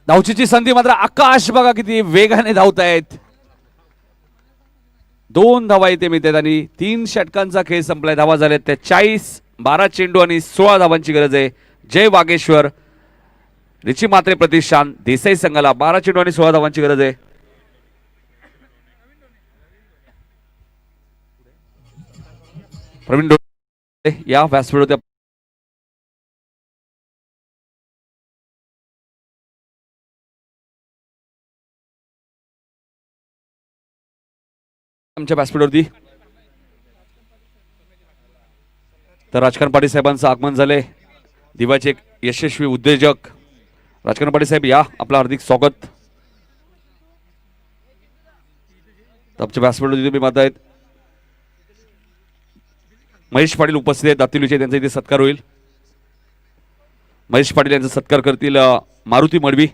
धावचीची संधी मात्र आकाश बघा किती वेगाने धावतायत. 2 धावा इथे मिळतात आणि 3 षटकांचा खेळ संपलाय. धावा झाल्या त्या 40. 12 चेंडू आणि 16 धावांची गरज आहे. जय वागेश्वर रिची मात्रे प्रतिष्ठान देसाई संघाला 12 चेंडू आणि 16 धावांची गरज आहे. प्रवीण डोळे या व्यासपीठावर आमच्या व्यासपीठावरती तर राजकारण पाटील साहेबांचं आगमन झाले. दिवाचे एक यशस्वी उद्योजक राजकारण पाटील साहेब या आपलं हार्दिक स्वागत. आमच्या व्यासपीठावरती तुम्ही माता आहेत महेश पाटील उपस्थित आहेत दातिलूचे. त्यांचा इथे सत्कार होईल. महेश पाटील यांचा सत्कार करतील मारुती मडवी.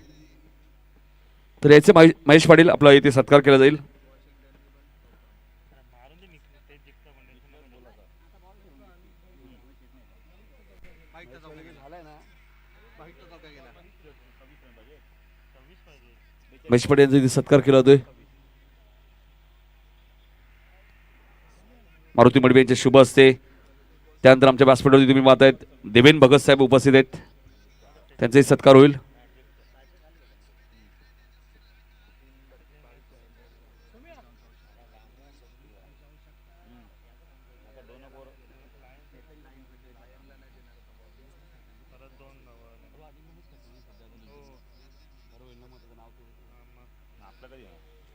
तर याचे महेश पाटील आपला इथे सत्कार केला जाईल. महेश पाटील यांचा इथे सत्कार केला जातोय. मारुती मडवी यांचे शुभ असते. त्यानंतर आमच्या व्यासपीठावरती तुम्ही पाहत आहेत देवेन भगत साहेब उपस्थित आहेत. त्यांचाही सत्कार होईल.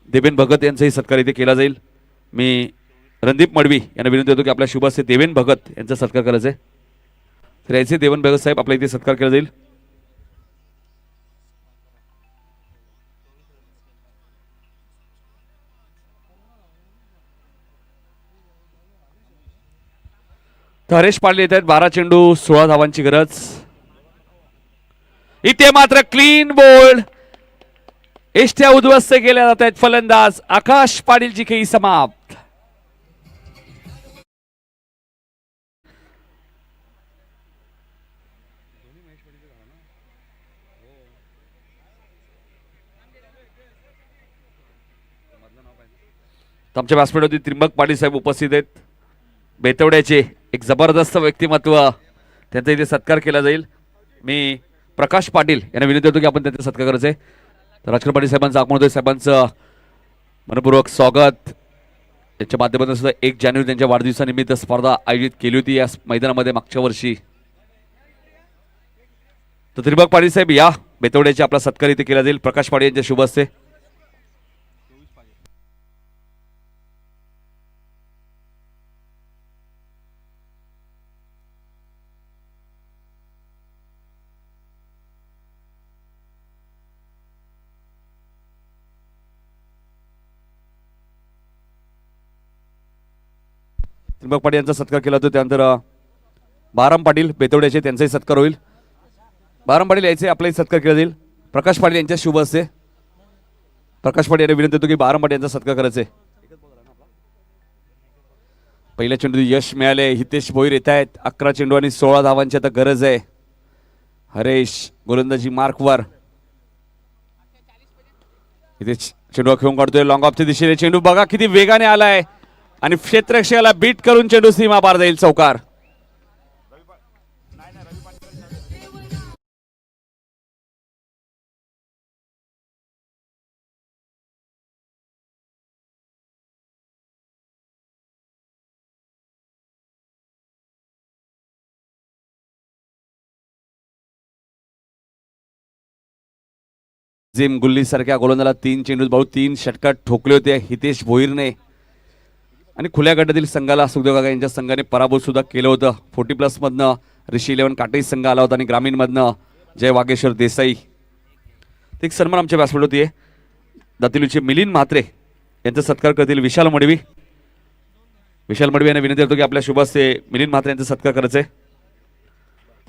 देवेन भगत यांचाही सत्कार इथे केला जाईल. मी रणदीप मडवी यांना विनंती करतो की आपल्या शुभ असते देवेन भगत यांचा सत्कार करायचा आहे. तर याचे देवेन भगत साहेब आपल्या इथे सत्कार केला जाईल. तर हरेश पाटील येत आहेत. 12 चेंडू 16 धावांची गरज. इथे मात्र क्लीन बोल्ड. एष्ट्या उद्ध्वस्त केल्या जात आहेत. फलंदाज आकाश पाटीलची खेळी समाप्त. आमच्या व्यासपीठावरती त्रिंबक पाटील साहेब उपस्थित आहेत. बेतवड्याचे एक जबरदस्त व्यक्तिमत्व त्यांचा इथे सत्कार केला जाईल. मी प्रकाश पाटील यांना विनंती करतो की आपण त्यांचा सत्कार करायचा आहे. तर राजकारण पाटील साहेबांचं आगमन साहेबांचं मनपूर्वक स्वागत. त्यांच्या माध्यमातून सुद्धा 1 जानेवारी त्यांच्या वाढदिवसानिमित्त स्पर्धा आयोजित केली होती या मैदानामध्ये मागच्या वर्षी. तर त्रिंबक पाटील साहेब या बेतवड्याचे आपला सत्कार इथे केला जाईल. प्रकाश पाटील यांच्या शुभ असते. त्रिंबक पाटील यांचा सत्कार केला होता. त्यानंतर बाराम पाटील बेतवड्याचे त्यांचाही सत्कार होईल. बाराम पाटील याचे आपलाही सत्कार केला जाईल. प्रकाश पाटील यांच्या शुभ असते. प्रकाश पाटील यांना विनंती होतो की बाराम पाटील यांचा सत्कार करायचे. पहिल्या चेंडू यश मिळाले. हितेश भोईर येत आहेत. 11 चेंडू आणि 16 धावांची आता गरज आहे. हरेश गोलंदाजी मार्कवर. इथे चेंडू खेळून काढतोय लॉंग ऑफच्या दिशेने. चेंडू बघा किती वेगाने आलाय आणि क्षेत्ररक्षकाला बीट करून चेंडू सीमा पार जाईल. चौकार. जिम गुल्ली सारख्या गोलंदाला 3 चेंडू भाऊ 3 षटकार ठोकले होते हितेश भोईरने आणि खुल्या गटातील संघाला सुखदेव काका यांच्या संघाने पराभूत सुद्धा केलं होतं. 40+ मधनं ऋषी 11 काटेज संघ आला होता आणि ग्रामीण मधनं जय वागेश्वर देसाई. एक सन्मान आमच्या व्यासपीठावरती आहे. दातिलूचे मिलिंद म्हात्रे यांचा सत्कार करतील विशाल मडवी. विशाल मडवी यांना विनंती करतो की आपल्या शुभ असते मिलिंद म्हात्रे यांचा सत्कार करायचा आहे.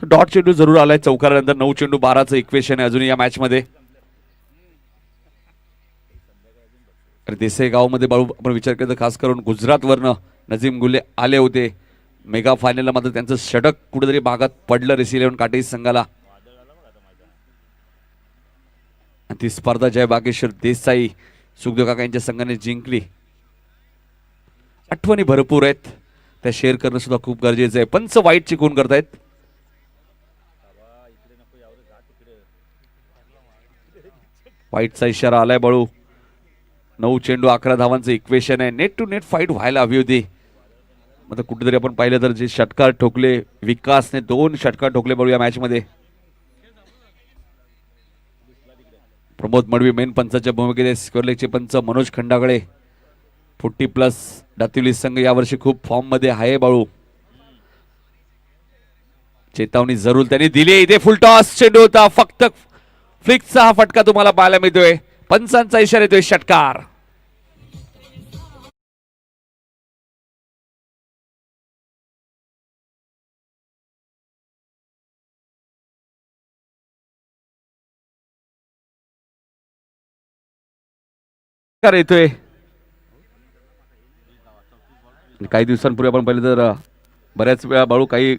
तर डॉट चेंडू जरूर आलाय. चौकारानंतर 9 चेंडू 12चं इक्वेशन आहे अजूनही या मॅच मध्ये. देसाई गावामध्ये बाळू आपण विचार केला खास करून गुजरातवरनं नजीम गुल्ले आले होते. मेगा फायनलला मात्र त्यांचं षटक कुठेतरी भागात पडलं ऋषी 11 काटेज संघाला. आणि ती स्पर्धा जय वागेश्वर देसाई सुखदेव काका यांच्या संघाने जिंकली. आठवणी भरपूर आहेत, त्या शेअर करणं सुद्धा खूप गरजेचं आहे. पंच वाईट चिकून करतायत. वाईटचा इशारा आलाय बाळू. 9 चेंडू 11 धावांचं इक्वेशन आहे. नेट टू नेट फाईट व्हायला हवी होती. आता कुठेतरी आपण पाहिलं तर जे षटकार ठोकले विकासने, 2 षटकार ठोकले बाळू या मॅच मध्ये. प्रमोद मडवी मेन पंचाच्या भूमिकेत, स्क्वेअरलेगचे पंच मनोज खंडागळे. 40+ दातिवली संघ यावर्षी खूप फॉर्म मध्ये आहे बाळू. चेतावणी जरूर त्यांनी दिली. इथे फुल टॉस चेंडू होता, फक्त फ्लिकचा हा फटका तुम्हाला पाहायला मिळतोय. पंचांचा इशारा येतोय षटकार. येतोय. काही दिवसांपूर्वी आपण पाहिलं तर बऱ्याच वेळा बाळू काही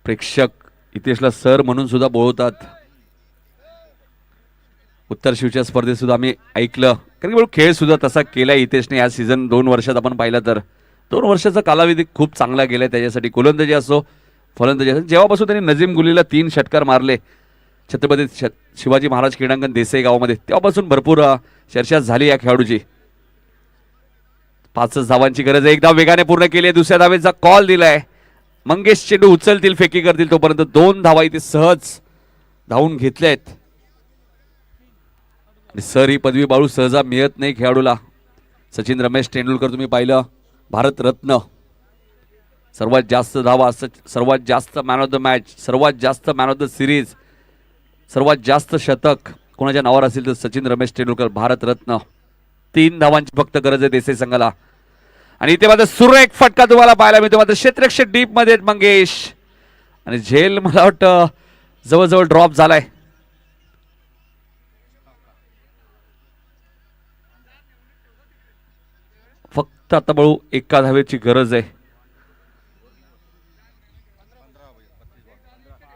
प्रेक्षक हितेशला सर म्हणून सुद्धा बोलवतात. उत्तर शिवच्या स्पर्धेत सुद्धा आम्ही ऐकलं, कारण की खेळ सुद्धा तसा केलाय हितेशने या सीझन 2 वर्षात. आपण पाहिलं तर 2 वर्षाचा कालावधी खूप चांगला गेलाय त्याच्यासाठी. गोलंदाजी असो फलंदाजी असो, जेव्हापासून त्यांनी नजीम गुलीला 3 षटकार मारले छत्रपती शिवाजी महाराज क्रीडांगण देसाई गावामध्ये, तेव्हापासून भरपूर चर्चा झाली या खेळाडूची. 5 धावांची गरज आहे. 1 धाव वेगाने पूर्ण केली आहे. दुसऱ्या धावेचा कॉल दिलाय. मंगेश चेंडू उचलतील, फेकी करतील, तोपर्यंत 2 धावा इथे सहज धावून घेतल्या आहेत. आणि सर ही पदवी बाळू सहजा मिळत नाही खेळाडूला. सचिन रमेश तेंडुलकर तुम्ही पाहिलं, भारतरत्न, सर्वात जास्त धावा, सर्वात जास्त मॅन ऑफ द मॅच, सर्वात जास्त मॅन ऑफ द सिरीज, सर्वात जास्त शतक कोणाच्या नावावर असेल तर सचिन रमेश तेंडुलकर, भारतरत्न. 3 धावांची फक्त गरज आहे देसाई संघाला. आणि इथे मात्र सुरेख फटका तुम्हाला पाहायला मिळतो. मात्र क्षेत्ररक्षक डीप मध्ये मंगेश, आणि झेल मला वाटतं जवळजवळ ड्रॉप झालाय. फक्त आता बाळू 1 धावेची गरज आहे.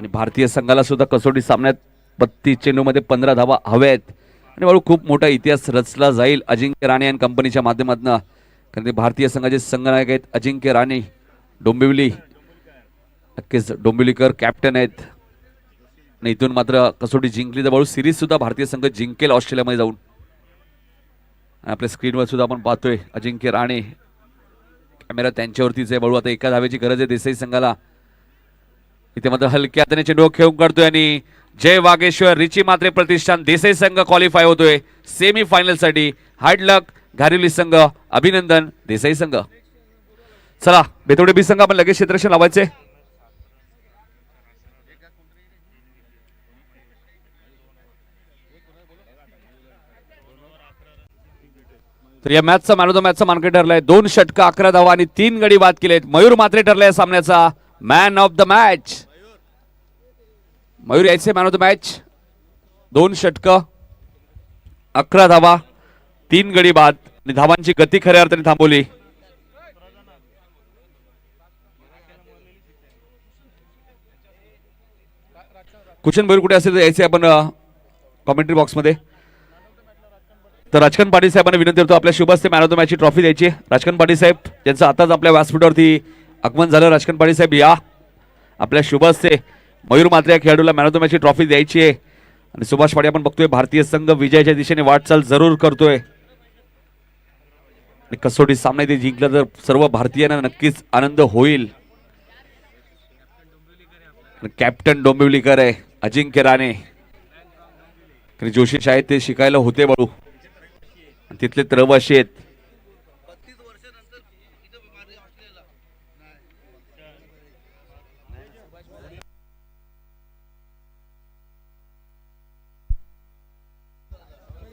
आणि भारतीय संघाला सुद्धा कसोटी सामन्यात 32 चेंडूमध्ये 15 धावा हव्या आहेत. आणि बाळू खूप मोठा इतिहास रचला जाईल अजिंक्य राणे आणि कंपनीच्या माध्यमातून, कारण ते भारतीय संघाचे संघनायक आहेत. अजिंक्य राणे, डोंबिवली, नक्कीच डोंबिवलीकर कॅप्टन आहेत. आणि इथून मात्र कसोटी जिंकली तर बाळू सिरीज सुद्धा भारतीय संघ जिंकेल ऑस्ट्रेलियामध्ये जाऊन. आपल्या स्क्रीनवर सुद्धा आपण पाहतोय अजिंक्य राणे, कॅमेरा त्यांच्यावरतीच आहे बाळू. आता 1 धावेची गरज आहे देसाई संघाला. इथे मात्र हलक्या हाताने चेंडू खेळून काढतोय आणि जय वागेश्वर रिची मात्रे प्रतिष्ठान देसाई संघ क्वालिफाय होतोय सेमी फायनल साठी. हार्ड लक घारिवली संघ, अभिनंदन देसाई संघ. चला बेतवडे बी संघ आपण लगेच क्षेत्ररक्षण लावायचे. तर या मॅचचा मॅन ऑफ द मॅचचा मानकरी ठरलाय. 2 षटका 11 धावा आणि 3 गडी बाद केलेत. मयूर मात्रे ठरलाय या सामन्याचा man of the match. Mayur यायचे मॅन ऑफ द मॅच. 2 षटकं 11 धावा 3 गडी बाद आणि धावांची गती खऱ्या अर्थाने थांबवली. कुशन मयूर कुठे असेल तर यायचे आपण कॉमेंट्री बॉक्स मध्ये. तर राजकांत पाटील साहेबांना विनंती करतो आपल्या शुभ हस्ते मॅन ऑफ द मॅचची ट्रॉफी द्यायची. राजकांत पाटील साहेब यांचं आताच आपल्या व्यासपीठावरती आगमन झालं. राजकांत पाटील साहेब या, आपल्या शुभ हस्ते मयूर मात्रे या खेळाडूला मॅन ऑफ द मॅचची ट्रॉफी द्यायची आहे. आणि सुभाष पाटील आपण बघतोय भारतीय संघ विजयाच्या दिशेने वाटचाल जरूर करतोय. आणि कसोटी सामना इथे जिंकला तर सर्व भारतीयांना नक्कीच आनंद होईल. कॅप्टन डोंबिवलीकर आहे अजिंक्य राणे, जोशी शाळेत ते शिकायला होते बाळू, तिथले रहिवासी आहेत.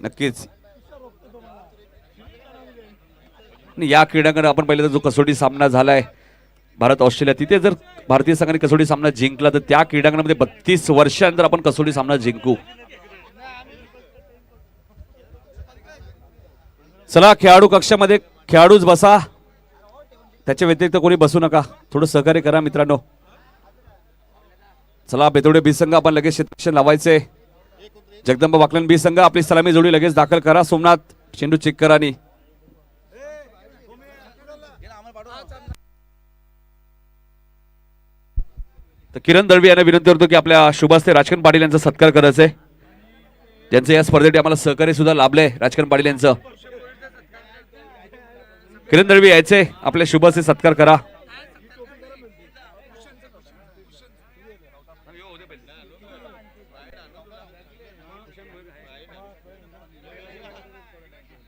नक्कीच या क्रीडांगणात आपण पाहिलं तर जो कसोटी सामना झालाय भारत ऑस्ट्रेलिया, तिथे जर भारतीय संघाने कसोटी सामना जिंकला तर त्या क्रीडांगणामध्ये 32 वर्षांनंतर आपण कसोटी सामना जिंकू. चला खेळाडू कक्षामध्ये खेळाडूच बसा, त्याच्या व्यतिरिक्त कोणी बसू नका. थोडं सहकार्य करा मित्रांनो. चला बेतवडे बी संघ आपण लगेच क्षेत्ररक्षण लावायचे. जगदंबा वाकलन बी संघ आपली सलामी जोडी लगेच दाखल करा. सोमनाथ चेंडू चिक्करानी तर किरण दळवी यांना विनंती करतो की आपल्या शुभास्ते राजकन पाटील यांचा सत्कार करायचा आहे, ज्यांचं या स्पर्धेसाठी आम्हाला सहकार्य सुद्धा लाभलंय. राजकन पाटील यांचं किरण दळवी यायचे, आपल्या शुभास्ते सत्कार करा.